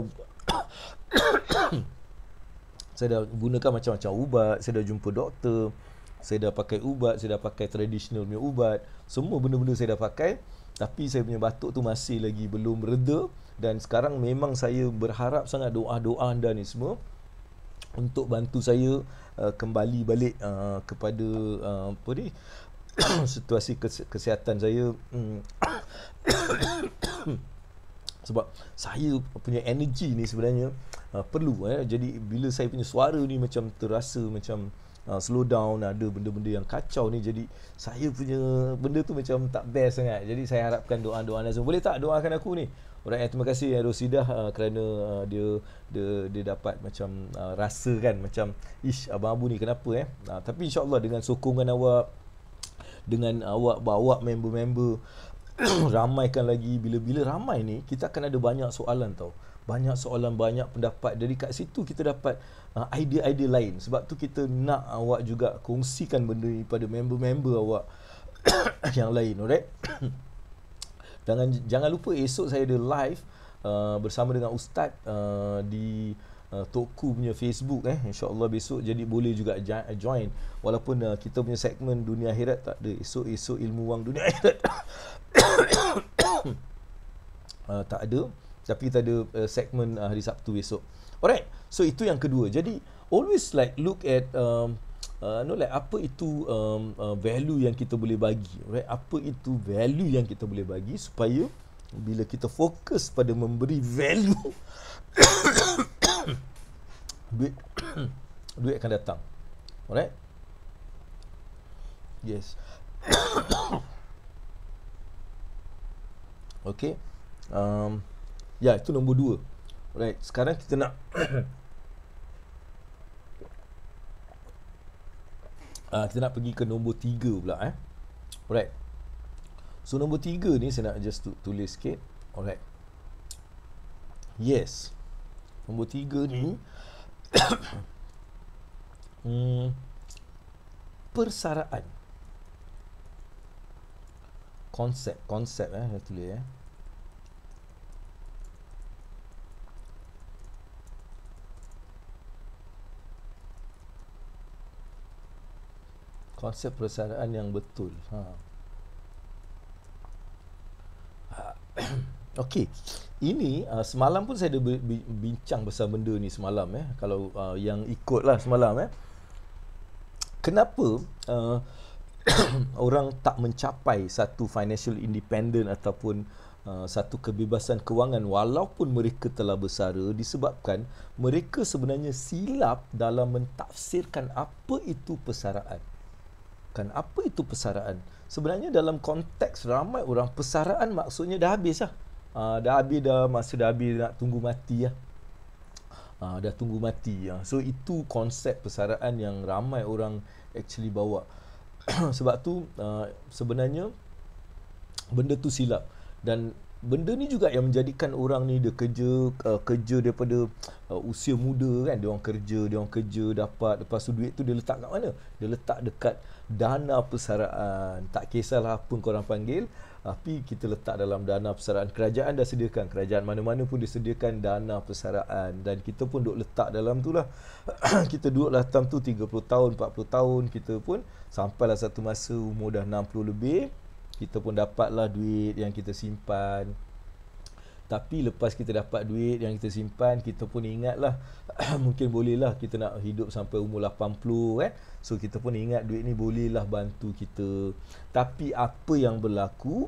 saya dah gunakan macam-macam ubat. Saya dah jumpa doktor. Saya dah pakai ubat. Saya dah pakai traditional punya ubat. Semua benda-benda saya dah pakai. Tapi saya punya batuk tu masih lagi belum reda. Dan sekarang memang saya berharap sangat doa-doa anda ni semua untuk bantu saya kembali balik kepada apa ni, situasi kesihatan saya. Sebab saya punya energi ni sebenarnya perlu. Jadi bila saya punya suara ni macam terasa macam slow down, ada benda-benda yang kacau ni, jadi saya punya benda tu macam tak best sangat. Jadi saya harapkan doa-doa anda semua. Boleh tak doakan aku ni? Alright, terima kasih Rosidah kerana dia dapat macam rasa kan macam ish, Abang Abu ni kenapa tapi insyaAllah dengan sokongan awak, dengan awak bawa member-member ramaikan lagi. Bila ramai ni, kita akan ada banyak soalan tau. Banyak soalan, banyak pendapat. Dari kat situ kita dapat idea-idea lain. Sebab tu kita nak awak juga kongsikan benda ni pada member-member awak yang lain. Alright. Jangan lupa esok saya ada live bersama dengan Ustaz di Tokku punya Facebook InsyaAllah besok, jadi boleh juga join. Walaupun kita punya segmen dunia akhirat tak ada. Esok ilmu wang dunia akhirat tak ada. Tapi kita ada segmen hari Sabtu besok. Alright, so itu yang kedua. Jadi always like look at like apa itu value yang kita boleh bagi. Alright, apa itu value yang kita boleh bagi, supaya bila kita fokus pada memberi value duit akan datang. Alright? Yes. Okay. Ya, itu nombor 2. Alright, sekarang kita nak kita nak pergi ke nombor 3 pula Alright. So nombor 3 ni saya nak just tulis sikit. Alright. Yes. Nombor 3 ni persaraan. Konsep saya tulis konsep persaraan yang betul. Okey. Ini semalam pun saya ada bincang pasal benda ni semalam kalau yang ikutlah semalam kenapa orang tak mencapai satu financial independent ataupun satu kebebasan kewangan walaupun mereka telah bersara, disebabkan mereka sebenarnya silap dalam mentafsirkan apa itu persaraan. Apa itu persaraan? Sebenarnya dalam konteks ramai orang, persaraan maksudnya dah habis lah. Masa dah habis, nak tunggu mati lah. Dah tunggu mati. So itu konsep persaraan yang ramai orang actually bawa. Sebab tu sebenarnya benda tu silap. Dan benda ni juga yang menjadikan orang ni dia kerja daripada usia muda kan. Dia orang kerja dapat, lepas tu duit tu dia letak kat mana? Dia letak dekat dana persaraan. Tak kisahlah apa korang panggil, tapi kita letak dalam dana persaraan. Kerajaan dah sediakan, kerajaan mana-mana pun disediakan dana persaraan, dan kita pun duk letak dalam tu lah. Kita duduk dalam tu 30 tahun, 40 tahun, kita pun sampailah satu masa umur dah 60 lebih, kita pun dapatlah duit yang kita simpan. Tapi lepas kita dapat duit yang kita simpan, kita pun ingatlah mungkin bolehlah kita nak hidup sampai umur 80 kan. So kita pun ingat duit ni bolehlah bantu kita. Tapi apa yang berlaku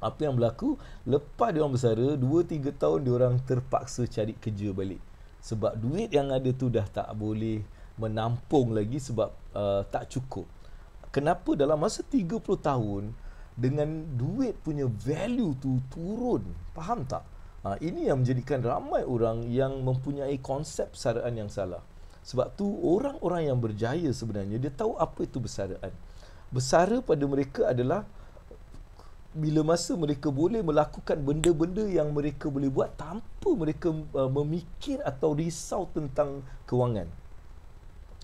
apa yang berlaku lepas dia orang bersara 2-3 tahun, dia orang terpaksa cari kerja balik. Sebab duit yang ada tu dah tak boleh menampung lagi, sebab tak cukup. Kenapa dalam masa 30 tahun dengan duit punya value tu turun? Faham tak? Ini yang menjadikan ramai orang yang mempunyai konsep persaraan yang salah. Sebab tu orang-orang yang berjaya sebenarnya dia tahu apa itu bersaraan. Bersara pada mereka adalah bila masa mereka boleh melakukan benda-benda yang mereka boleh buat tanpa mereka memikir atau risau tentang kewangan.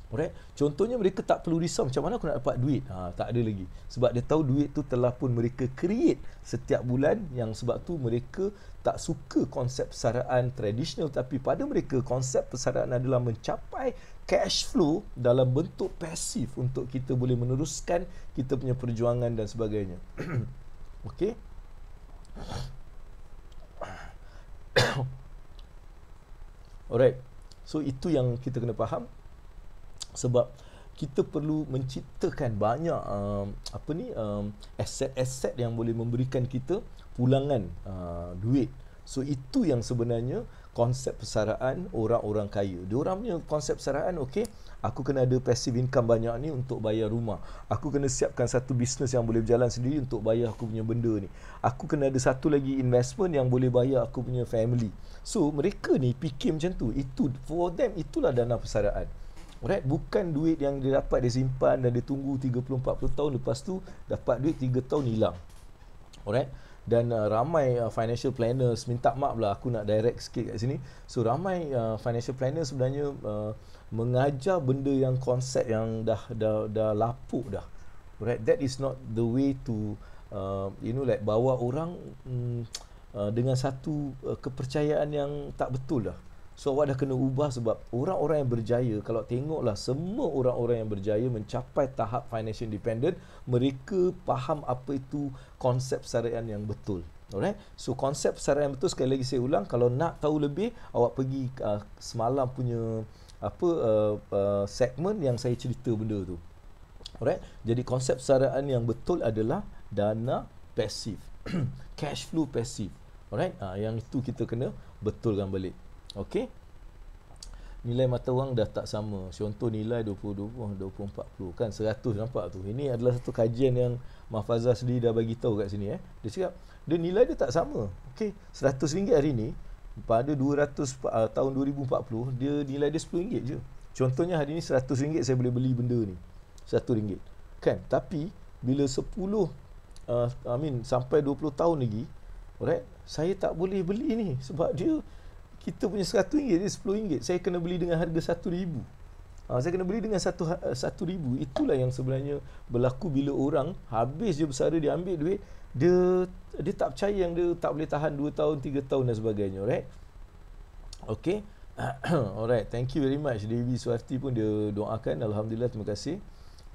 Alright? Contohnya mereka tak perlu risau macam mana aku nak dapat duit. Tak ada lagi. Sebab dia tahu duit tu telah pun mereka create setiap bulan, yang sebab tu mereka tak suka konsep persaraan tradisional, tapi pada mereka konsep persaraan adalah mencapai cash flow dalam bentuk pasif untuk kita boleh meneruskan kita punya perjuangan dan sebagainya. Okey. Alright. So itu yang kita kena faham. Sebab kita perlu menciptakan banyak aset-aset yang boleh memberikan kita pulangan duit. So itu yang sebenarnya konsep persaraan orang-orang kaya. Diorang punya konsep persaraan, okey, aku kena ada passive income banyak ni untuk bayar rumah. Aku kena siapkan satu bisnes yang boleh berjalan sendiri untuk bayar aku punya benda ni. Aku kena ada satu lagi investment yang boleh bayar aku punya family. So mereka ni fikir macam tu. Itu for them, itulah dana persaraan. Alright, bukan duit yang dia dapat dia simpan dan dia tunggu 30-40 tahun, lepas tu dapat duit 3 tahun hilang. Alright. Dan ramai financial planners, minta maaf lah aku nak direct sikit kat sini. So ramai financial planners sebenarnya mengajar benda yang konsep yang dah lapuk dah. Alright, that is not the way to like bawa orang dengan satu kepercayaan yang tak betul dah. So awak dah kena ubah, sebab orang-orang yang berjaya, kalau tengoklah semua orang-orang yang berjaya mencapai tahap financial independent, mereka faham apa itu konsep syariah yang betul. Alright. So konsep syariah yang betul, sekali lagi saya ulang, kalau nak tahu lebih, awak pergi semalam punya segmen yang saya cerita benda tu. Alright. Jadi konsep syariah yang betul adalah dana pasif. Cash flow pasif. Alright. Yang itu kita kena betulkan balik. Okey. Nilai mata wang dah tak sama. Contoh nilai 2020, 2040 kan 100, nampak tu. Ini adalah satu kajian yang Mahfazah sendiri dah bagi tahu kat sini. Dia cakap dia nilai dia tak sama. Okey, RM100 hari ni pada 200 tahun 2040 dia nilai dia RM10 je. Contohnya hari ni RM100 saya boleh beli benda ni. RM1. Kan? Tapi bila 10 sampai 20 tahun lagi, alright, saya tak boleh beli ni sebab kita punya RM100 dia RM10. Saya kena beli dengan harga RM1,000. Saya kena beli dengan RM1,000. Itulah yang sebenarnya berlaku bila orang habis je bersara, dia ambil duit, dia tak percaya yang dia tak boleh tahan 2 tahun, 3 tahun dan sebagainya. Alright. Okay. Alright. Thank you very much. Dewi Suarti pun dia doakan. Alhamdulillah, terima kasih.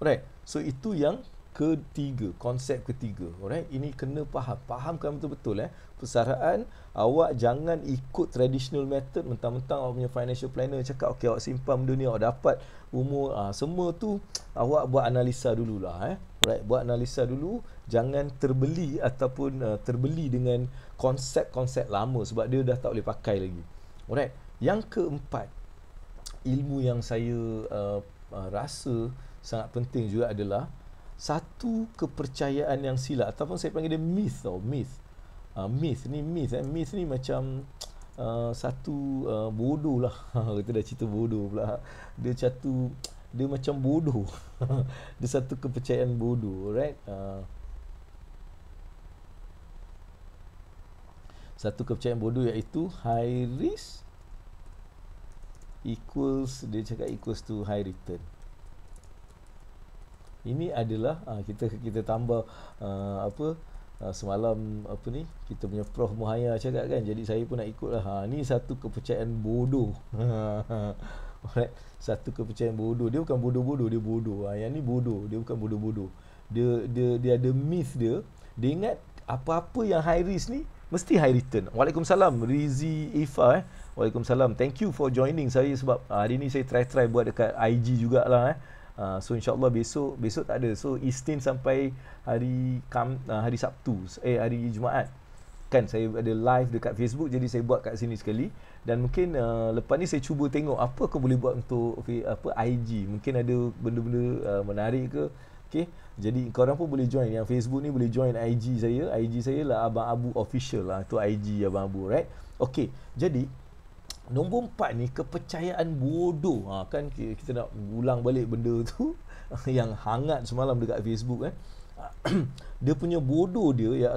Alright. So itu yang ketiga, konsep ketiga. Alright, ini kena fahamkan betul-betul. Persaraan, awak jangan ikut traditional method. Mentang-mentang awak punya financial planner cakap okey, awak simpan benda ni, awak dapat umur, semua tu awak buat analisa dululah. Alright, buat analisa dulu. Jangan terbeli ataupun terbeli dengan konsep-konsep lama, sebab dia dah tak boleh pakai lagi. Alright. Yang keempat, ilmu yang saya rasa sangat penting juga adalah satu kepercayaan yang silap, ataupun saya panggil dia myth tau, myth. Myth ni macam satu bodoh lah. Kita dah cerita bodoh pula. Dia macam bodoh. Dia satu kepercayaan bodoh, right? Satu kepercayaan bodoh iaitu high risk equals, dia cakap equals to high return. Ini adalah kita tambah semalam kita punya Prof Muhaya cakap kan, jadi saya pun nak ikutlah. Ni satu kepercayaan bodoh. Alright, satu kepercayaan bodoh. Dia bukan bodoh-bodoh, dia bodoh. Yang ni bodoh, dia bukan bodoh-bodoh. Dia ada myth dia. Dia ingat apa-apa yang high risk ni mesti high return. Waalaikumsalam Rizi Ifa. Waalaikumsalam. Thank you for joining saya, sebab hari ni saya try buat dekat IG jugalah. So insyaAllah besok tak ada. So Isnin sampai hari Sabtu, hari Jumaat kan saya ada live dekat Facebook, jadi saya buat kat sini sekali. Dan mungkin lepas ni saya cuba tengok apa aku boleh buat untuk IG. Mungkin ada benda-benda menarik ke. Okay, jadi korang pun boleh join. Yang Facebook ni boleh join IG saya. IG saya lah Abang Abu Official lah. Tu IG Abang Abu, right? Okay, jadi nombor 4 ni kepercayaan bodoh. Kan kita nak ulang balik benda tu yang hangat semalam dekat Facebook kan. Dia punya bodoh dia ya,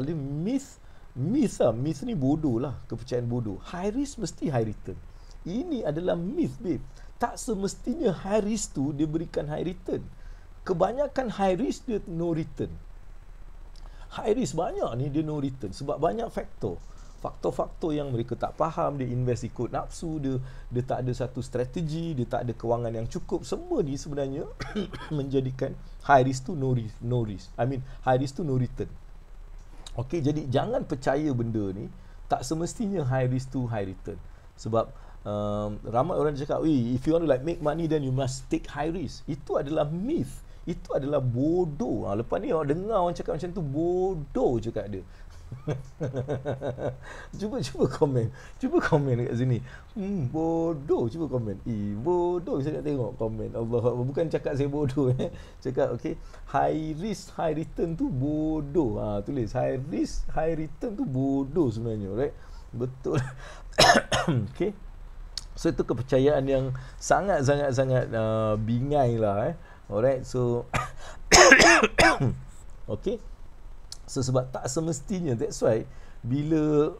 myth ni bodoh lah, kepercayaan bodoh. High risk mesti high return. Ini adalah myth, babe. Tak semestinya high risk tu dia berikan high return. Kebanyakan high risk dia no return. High risk banyak ni dia no return sebab banyak faktor-faktor yang mereka tak faham. Dia invest ikut nafsu, dia tak ada satu strategi, dia tak ada kewangan yang cukup. Semua ni sebenarnya menjadikan high risk tu no risk. High risk tu no return. Okey, jadi jangan percaya benda ni. Tak semestinya high risk tu high return. Sebab ramai orang cakap, if you want to make money then you must take high risk. Itu adalah myth. Itu adalah bodoh. Lepas ni orang dengar orang cakap macam tu, bodoh cakap dia. Cuba komen dekat sini. Bodoh, cuba komen. Bodoh, saya nak tengok komen. Allah, bukan cakap saya bodoh cakap okey, high risk high return tu bodoh. Tulis high risk high return tu bodoh sebenarnya, right? Betul. Okey. So itu kepercayaan yang sangat bingai lah. Alright, so okey. So sebab tak semestinya, that's why bila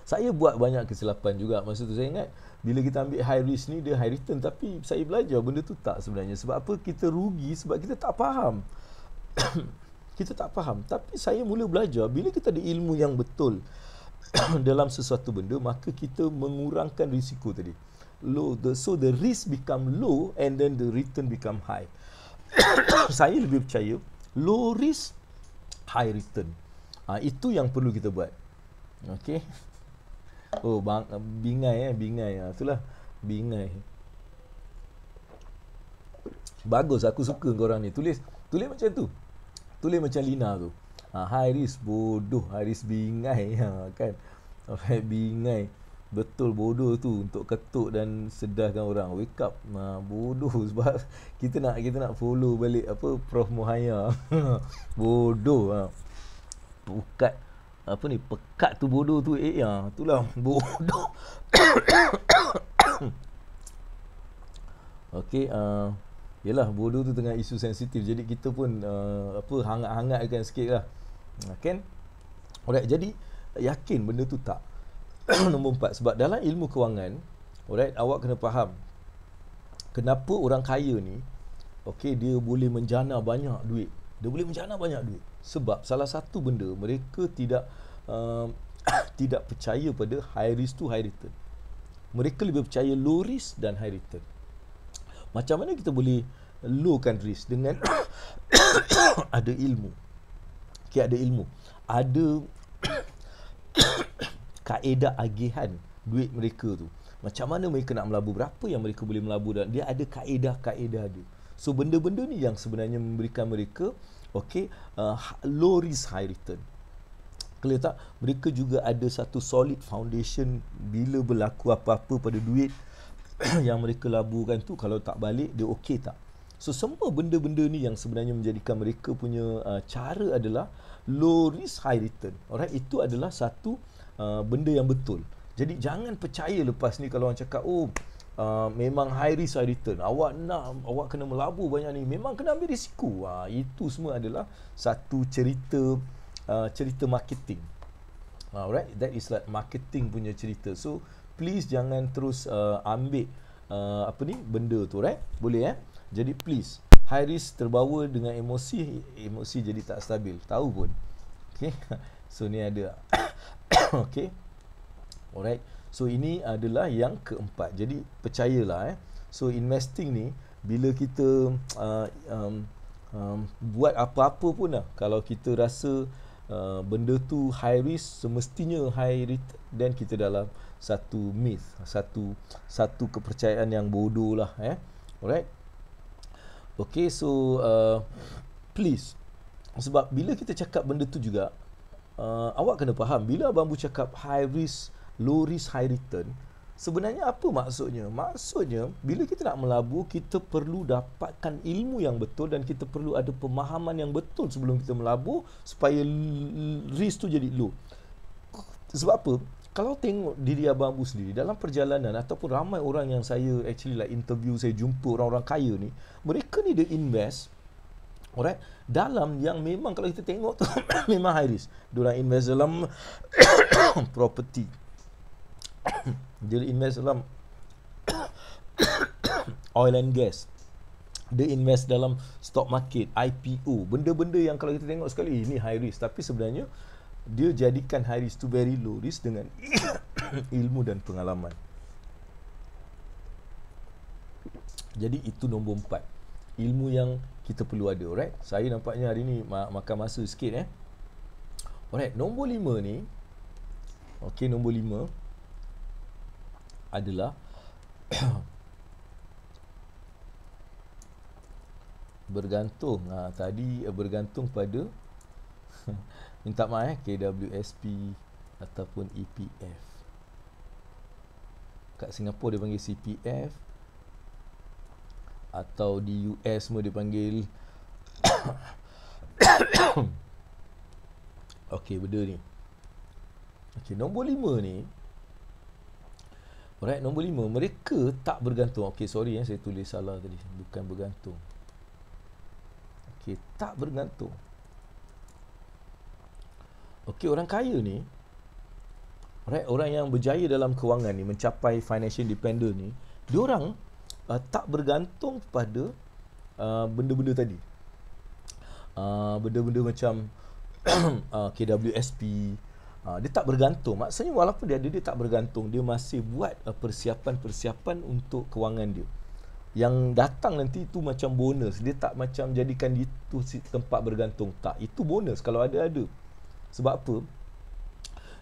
saya buat banyak kesilapan juga masa tu. Saya ingat bila kita ambil high risk ni dia high return, tapi saya belajar benda tu tak sebenarnya. Sebab apa? Kita rugi sebab kita tak faham. Kita tak faham. Tapi saya mula belajar, bila kita ada ilmu yang betul dalam sesuatu benda, maka kita mengurangkan risiko tadi. So the risk become low and then the return become high. Saya lebih percaya low risk, high return. Itu yang perlu kita buat. Okey. Oh, bingai. Itulah bingai. Bagus, aku suka korang ni. Tulis macam tu. Tulis macam Lina tu. High risk bodoh, high risk bingai kan. Alright, bingai. Betul bodoh tu untuk ketuk dan sedahkan orang. Wake up. Bodoh sebab kita nak follow balik apa Prof Mohaya. Bodoh. Pekat apa ni, pekat tu bodoh tu itulah bodoh. Okey, yalah, bodoh tu tengah isu sensitif. Jadi kita pun hangat-hangatkan sikitlah. Kan? Alright, jadi yakin benda tu tak. Nombor 4, sebab dalam ilmu kewangan, alright, awak kena faham kenapa orang kaya ni, okey, dia boleh menjana banyak duit. Dia boleh menjana banyak duit sebab salah satu benda, mereka tidak tidak percaya pada high risk to high return. Mereka lebih percaya low risk dan high return. Macam mana kita boleh lowkan risk? Dengan ada ilmu. Okay, ada ilmu. Ada kaedah agihan duit mereka tu. Macam mana mereka nak melabur, berapa yang mereka boleh melabur, dan dia ada kaedah-kaedah dia. So benda-benda ni yang sebenarnya memberikan mereka low risk high return. Clear tak? Mereka juga ada satu solid foundation bila berlaku apa-apa pada duit yang mereka laburkan tu, kalau tak balik dia okey tak. So semua benda-benda ni yang sebenarnya menjadikan mereka punya cara adalah low risk high return. Alright, itu adalah satu benda yang betul. Jadi jangan percaya lepas ni kalau orang cakap memang high risk high return, awak kena melabur banyak ni, memang kena ambil risiko. Itu semua adalah satu cerita marketing. Alright, that is like marketing punya cerita. So please jangan terus ambil benda tu, right? Boleh Jadi please, high risk terbawa dengan emosi jadi tak stabil. Tahu pun. Okay. So ni ada. Okay. Alright. So ini adalah yang keempat. Jadi percayalah So investing ni, bila kita buat apa-apa pun kalau kita rasa benda tu high risk, semestinya high return, dan kita dalam satu myth, satu kepercayaan yang bodoh lah. Alright. Okay, so please, sebab bila kita cakap benda tu juga, awak kena faham, bila Abang Bu cakap high risk, low risk, high return, sebenarnya apa maksudnya? Maksudnya, bila kita nak melabur, kita perlu dapatkan ilmu yang betul dan kita perlu ada pemahaman yang betul sebelum kita melabur supaya risk tu jadi low. Sebab apa? Kalau tengok diri Abang Bu sendiri dalam perjalanan, ataupun ramai orang yang saya actually like interview, saya jumpa orang-orang kaya ni, mereka ni dia invest, alright, dalam yang memang kalau kita tengok tu memang high risk. Diorang invest dalam property. Dia invest dalam oil and gas. Dia invest dalam stock market, IPO, benda-benda yang kalau kita tengok sekali ini high risk, tapi sebenarnya dia jadikan high risk to very low risk dengan ilmu dan pengalaman. Jadi itu nombor 4, ilmu yang kita perlu ada. Alright, saya nampaknya hari ni makan masa sikit. Alright, nombor 5 ni, okay, nombor 5 adalah bergantung. Tadi bergantung pada minta maaf KWSP ataupun EPF. Kat Singapura dia panggil CPF, atau di US semua dia panggil okey, benda ni. Okey, nombor 5 ni, alright, nombor 5, mereka tak bergantung. Okey, sorry saya tulis salah tadi, bukan bergantung. Okey, tak bergantung. Okey, orang kaya ni, alright, orang yang berjaya dalam kewangan ni, mencapai financial independence ni, diorang tak bergantung pada benda-benda tadi. benda-benda macam KWSP, dia tak bergantung. Maksudnya walaupun dia ada, dia tak bergantung. Dia masih buat persiapan-persiapan untuk kewangan dia. Yang datang nanti itu macam bonus. Dia tak macam jadikan itu tempat bergantung. Tak, itu bonus kalau ada. Sebab apa?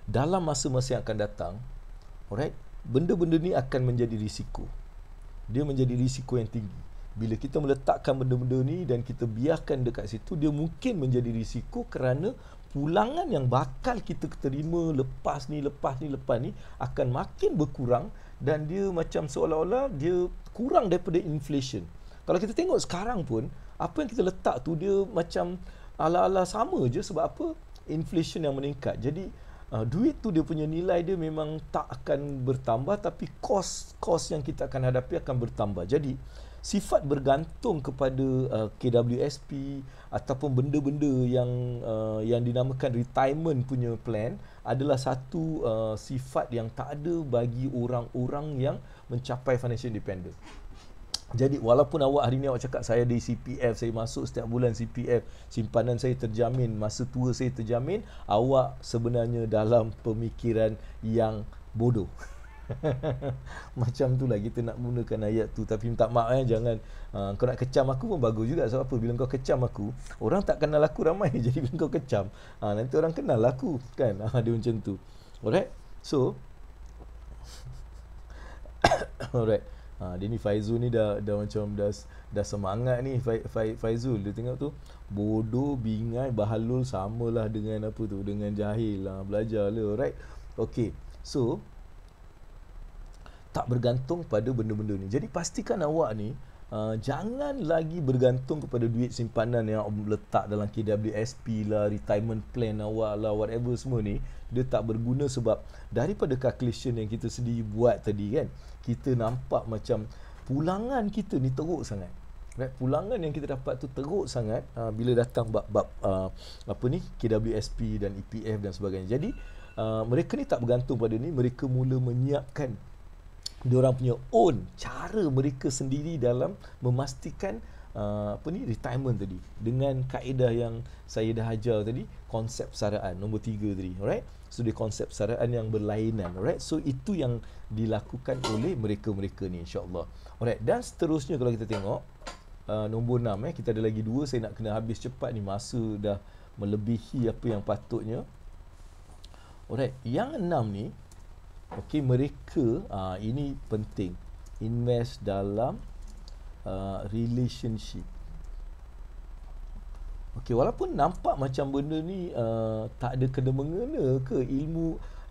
Dalam masa-masa yang akan datang, alright, benda-benda ni akan menjadi risiko. Dia menjadi risiko yang tinggi. Bila kita meletakkan benda-benda ni dan kita biarkan dekat situ, dia mungkin menjadi risiko kerana pulangan yang bakal kita terima lepas ni akan makin berkurang, dan dia macam seolah-olah dia kurang daripada inflation. Kalau kita tengok sekarang pun, apa yang kita letak tu dia macam ala-ala sama je. Sebab apa? Inflation yang meningkat. Jadi duit tu dia punya nilai dia memang tak akan bertambah, tapi kos yang kita akan hadapi akan bertambah. Jadi sifat bergantung kepada KWSP ataupun benda-benda yang dinamakan retirement punya plan adalah satu sifat yang tak ada bagi orang-orang yang mencapai financial independence. Jadi walaupun awak hari ni awak cakap saya di CPF, saya masuk setiap bulan CPF, simpanan saya terjamin, masa tua saya terjamin, awak sebenarnya dalam pemikiran yang bodoh. Macam tu lah kita nak gunakan ayat tu. Tapi minta maaf jangan kau nak kecam aku pun bagus juga. Sebab apa? Bila kau kecam aku, orang tak kenal aku ramai. Jadi bila kau kecam, nanti orang kenal aku kan. Dia macam tu. Alright. So alright. Dia ni Faizul ni dah macam dah semangat ni. Faizul dia tengok tu, bodoh, bingai, bahalul samalah dengan apa tu, dengan jahil lah. Belajar lah. Alright. Okay. So tak bergantung pada benda-benda ni. Jadi pastikan awak ni jangan lagi bergantung kepada duit simpanan yang letak dalam KWSP lah, retirement plan awak lah, whatever semua ni. Dia tak berguna sebab daripada calculation yang kita sendiri buat tadi kan, kita nampak macam pulangan kita ni teruk sangat. Right? Pulangan yang kita dapat tu teruk sangat bila datang bab apa ni, KWSP dan EPF dan sebagainya. Jadi mereka ni tak bergantung pada ni. Mereka mula menyiapkan diorang punya own cara mereka sendiri dalam memastikan apa ni, retirement tadi, dengan kaedah yang saya dah ajar tadi, konsep persaraan nombor 3 tadi. Alright, so dia konsep persaraan yang berlainan. Alright, so itu yang dilakukan oleh mereka-mereka ni, insya-Allah. Alright, dan seterusnya kalau kita tengok nombor 6 kita ada lagi 2. Saya nak kena habis cepat ni, masa dah melebihi apa yang patutnya. Alright, yang 6 ni, okey, mereka ini penting, invest dalam relationship. Okey, walaupun nampak macam benda ni tak ada kena-mengena ke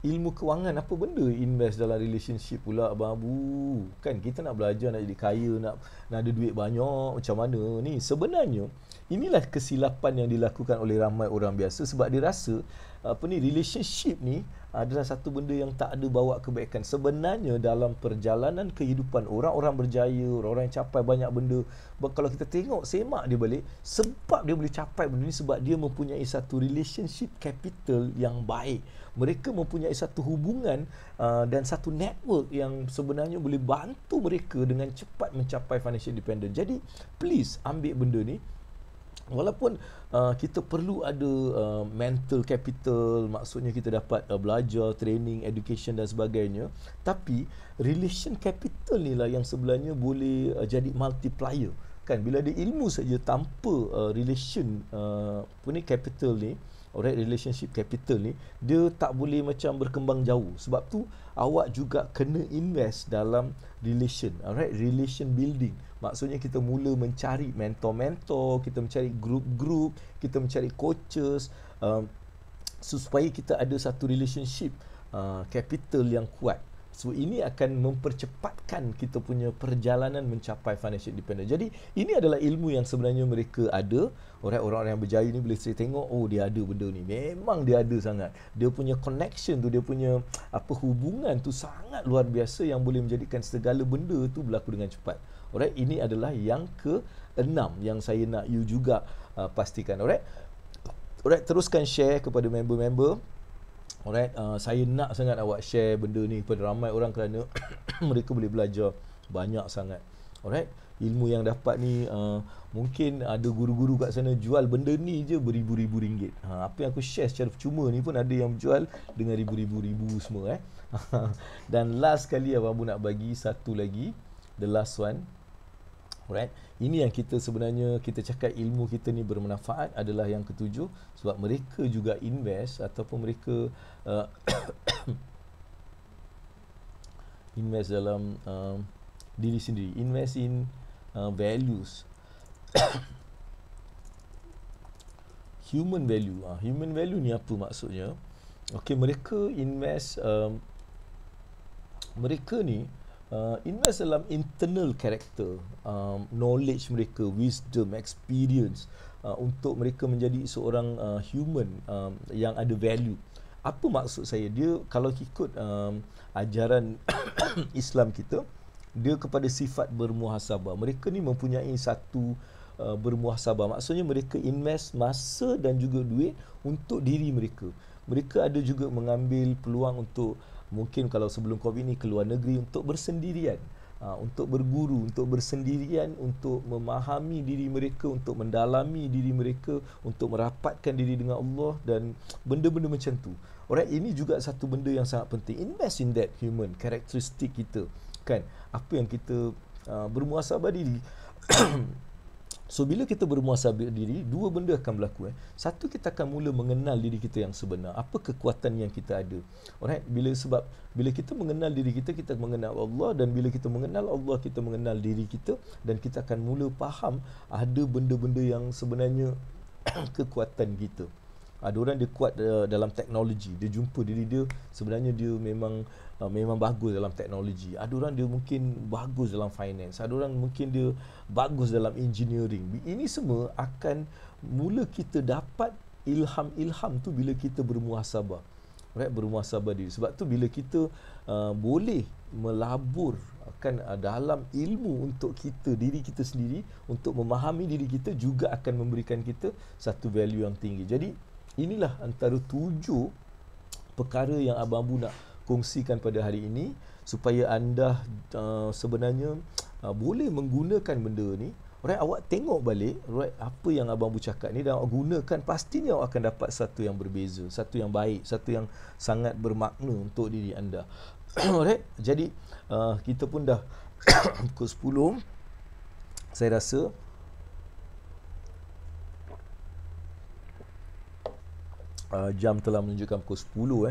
ilmu kewangan, apa benda invest dalam relationship pula babu. Kan kita nak belajar, nak jadi kaya, nak ada duit banyak, macam mana ni. Sebenarnya inilah kesilapan yang dilakukan oleh ramai orang biasa, sebab dia rasa apa ni, relationship ni adalah satu benda yang tak ada bawa kebaikan. Sebenarnya dalam perjalanan kehidupan orang-orang berjaya, orang-orang yang capai banyak benda, kalau kita tengok semak dia balik, sebab dia boleh capai benda ni sebab dia mempunyai satu relationship capital yang baik. Mereka mempunyai satu hubungan dan satu network yang sebenarnya boleh bantu mereka dengan cepat mencapai financial independence. Jadi please ambil benda ni. Walaupun kita perlu ada mental capital, maksudnya kita dapat belajar, training, education dan sebagainya, tapi relation capital ni lah yang sebenarnya boleh jadi multiplier. Kan bila ada ilmu saja tanpa relation apa ni, capital ni, alright, relationship capital ni, dia tak boleh macam berkembang jauh. Sebab tu awak juga kena invest dalam relation, alright, relation building. Maksudnya kita mula mencari mentor-mentor, kita mencari group-group, kita mencari coaches, supaya kita ada satu relationship capital yang kuat. So ini akan mempercepatkan kita punya perjalanan mencapai financial independence. Jadi ini adalah ilmu yang sebenarnya mereka ada. Orang-orang yang berjaya ni bila saya tengok, oh dia ada benda ni. Memang dia ada sangat. Dia punya connection tu, dia punya hubungan tu sangat luar biasa yang boleh menjadikan segala benda tu berlaku dengan cepat. Alright, ini adalah yang ke-6 yang saya nak you juga pastikan. Alright, teruskan share kepada member-member. Alright, saya nak sangat awak share benda ni kepada ramai orang kerana mereka boleh belajar banyak sangat. Alright, ilmu yang dapat ni mungkin ada guru-guru kat sana jual benda ni je beribu-ribu ringgit. Apa yang aku share secara percuma ni pun ada yang jual dengan ribu-ribu semua Dan last kali abang nak bagi satu lagi, the last one. Alright, ini yang kita sebenarnya kita cakap ilmu kita ni bermanfaat adalah yang ketujuh, sebab mereka juga invest ataupun mereka invest dalam diri sendiri, invest in values. Human value. Human value ni apa maksudnya? Okey, mereka invest mereka ni invest dalam internal character, knowledge mereka, wisdom, experience, untuk mereka menjadi seorang human yang ada value. Apa maksud saya? Dia kalau ikut ajaran Islam kita, dia kepada sifat bermuhasabah. Mereka ni mempunyai satu bermuhasabah. Maksudnya mereka invest masa dan juga duit untuk diri mereka. Mereka ada juga mengambil peluang untuk, mungkin kalau sebelum Covid ni, keluar negeri untuk bersendirian, untuk berguru, untuk bersendirian, untuk memahami diri mereka, untuk mendalami diri mereka, untuk merapatkan diri dengan Allah dan benda-benda macam tu. Alright, ini juga satu benda yang sangat penting. Invest in that human karakteristik kita, kan? Apa yang kita bermuhasabah diri. So bila kita bermuhasabah diri, dua benda akan berlaku. Satu, kita akan mula mengenal diri kita yang sebenar. Apa kekuatan yang kita ada. Alright, sebab bila kita mengenal diri kita, kita mengenal Allah, dan bila kita mengenal Allah, kita mengenal diri kita, dan kita akan mula faham ada benda-benda yang sebenarnya kekuatan kita. Ada orang dia kuat dalam teknologi, dia jumpa diri dia sebenarnya dia memang bagus dalam teknologi. Ada orang dia mungkin bagus dalam finance, ada orang mungkin dia bagus dalam engineering. Ini semua akan mula kita dapat ilham tu bila kita bermuhasabah. Right, bermuhasabah diri. Sebab tu bila kita boleh melabur dalam ilmu untuk kita, diri kita sendiri, untuk memahami diri kita, juga akan memberikan kita satu value yang tinggi. Jadi inilah antara 7 perkara yang Abang Abu nak kongsikan pada hari ini, supaya anda sebenarnya boleh menggunakan benda ni. Alright, awak tengok balik, alright, apa yang Abang Abu cakap ni, dan awak gunakan, pastinya awak akan dapat satu yang berbeza, satu yang baik, satu yang sangat bermakna untuk diri anda. Alright, jadi kita pun dah pukul 10. Saya rasa jam telah menunjukkan pukul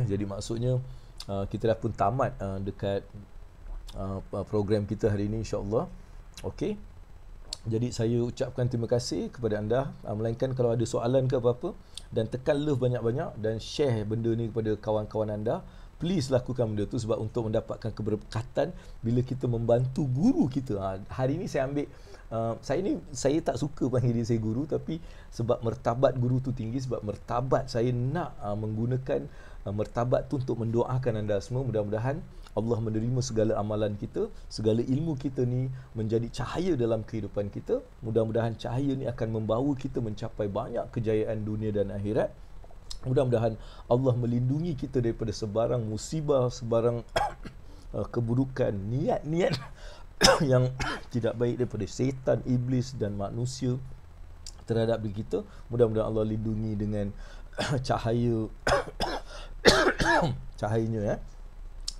10. Jadi maksudnya kita dah pun tamat dekat program kita hari ini, insya-Allah. Okey. Jadi saya ucapkan terima kasih kepada anda. Melainkan kalau ada soalan ke apa-apa, dan tekan love banyak-banyak dan share benda ni kepada kawan-kawan anda. Please lakukan benda tu, sebab untuk mendapatkan keberkatan bila kita membantu guru kita. Hari ni saya ambil saya tak suka panggil diri saya guru, tapi sebab martabat guru tu tinggi, sebab martabat saya nak menggunakan martabat tu untuk mendoakan anda semua. Mudah-mudahan Allah menerima segala amalan kita, segala ilmu kita ni menjadi cahaya dalam kehidupan kita. Mudah-mudahan cahaya ni akan membawa kita mencapai banyak kejayaan dunia dan akhirat. Mudah-mudahan Allah melindungi kita daripada sebarang musibah, sebarang keburukan, niat-niat yang tidak baik daripada syaitan, iblis dan manusia terhadap diri kita. Mudah-mudahan Allah lindungi dengan cahayanya.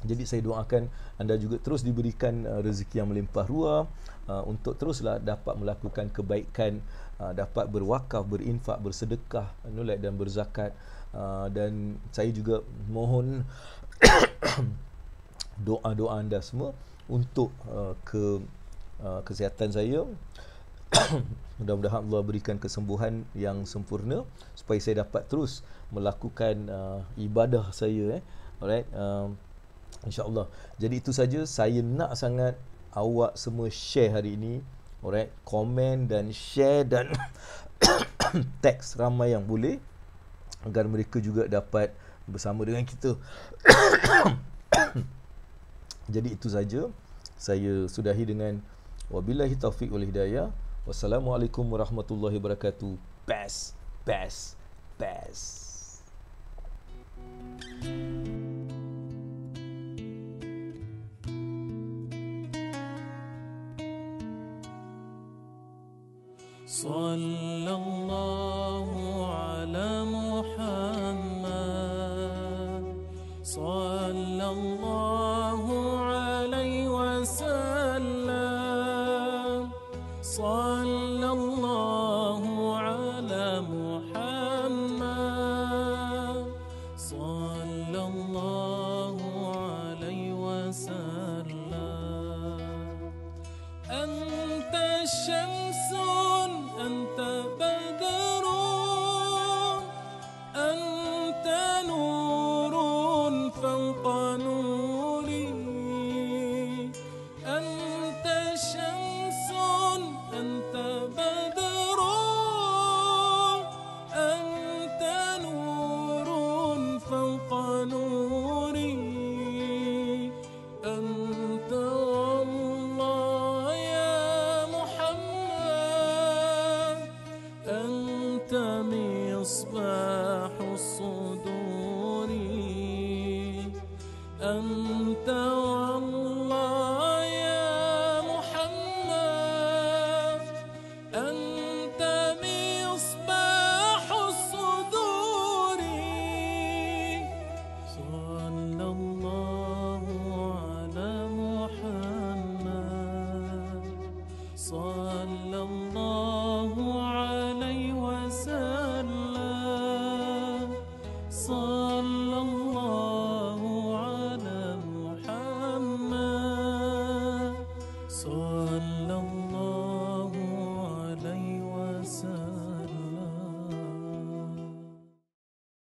Jadi saya doakan anda juga terus diberikan rezeki yang melimpah ruah, untuk teruslah dapat melakukan kebaikan, dapat berwakaf, berinfak, bersedekah, dan berzakat. Dan saya juga mohon doa-doa anda semua untuk kesihatan saya. Mudah-mudahan Allah berikan kesembuhan yang sempurna supaya saya dapat terus melakukan ibadah saya. Alright, insya-Allah. Jadi itu saja, saya nak sangat awak semua share hari ini. Alright, komen dan share dan teks ramai yang boleh, agar mereka juga dapat bersama dengan kita. Jadi itu saja, saya sudahi dengan wabillahi taufiq wal hidayah. Wassalamualaikum warahmatullahi wabarakatuh. Best. صلى الله على محمد صلى الله عليه وسلم صلى الله على محمد صلى الله عليه وسلم أنت الشمس أنت بدر أنت نور فوق نوري أنت شمس أنت بدر أنت نور فوق نوري أنت والله يا محمد أنت مصباح الصدور أنت والله يا محمد أنت مصباح الصدور صلى الله على محمد صلى الله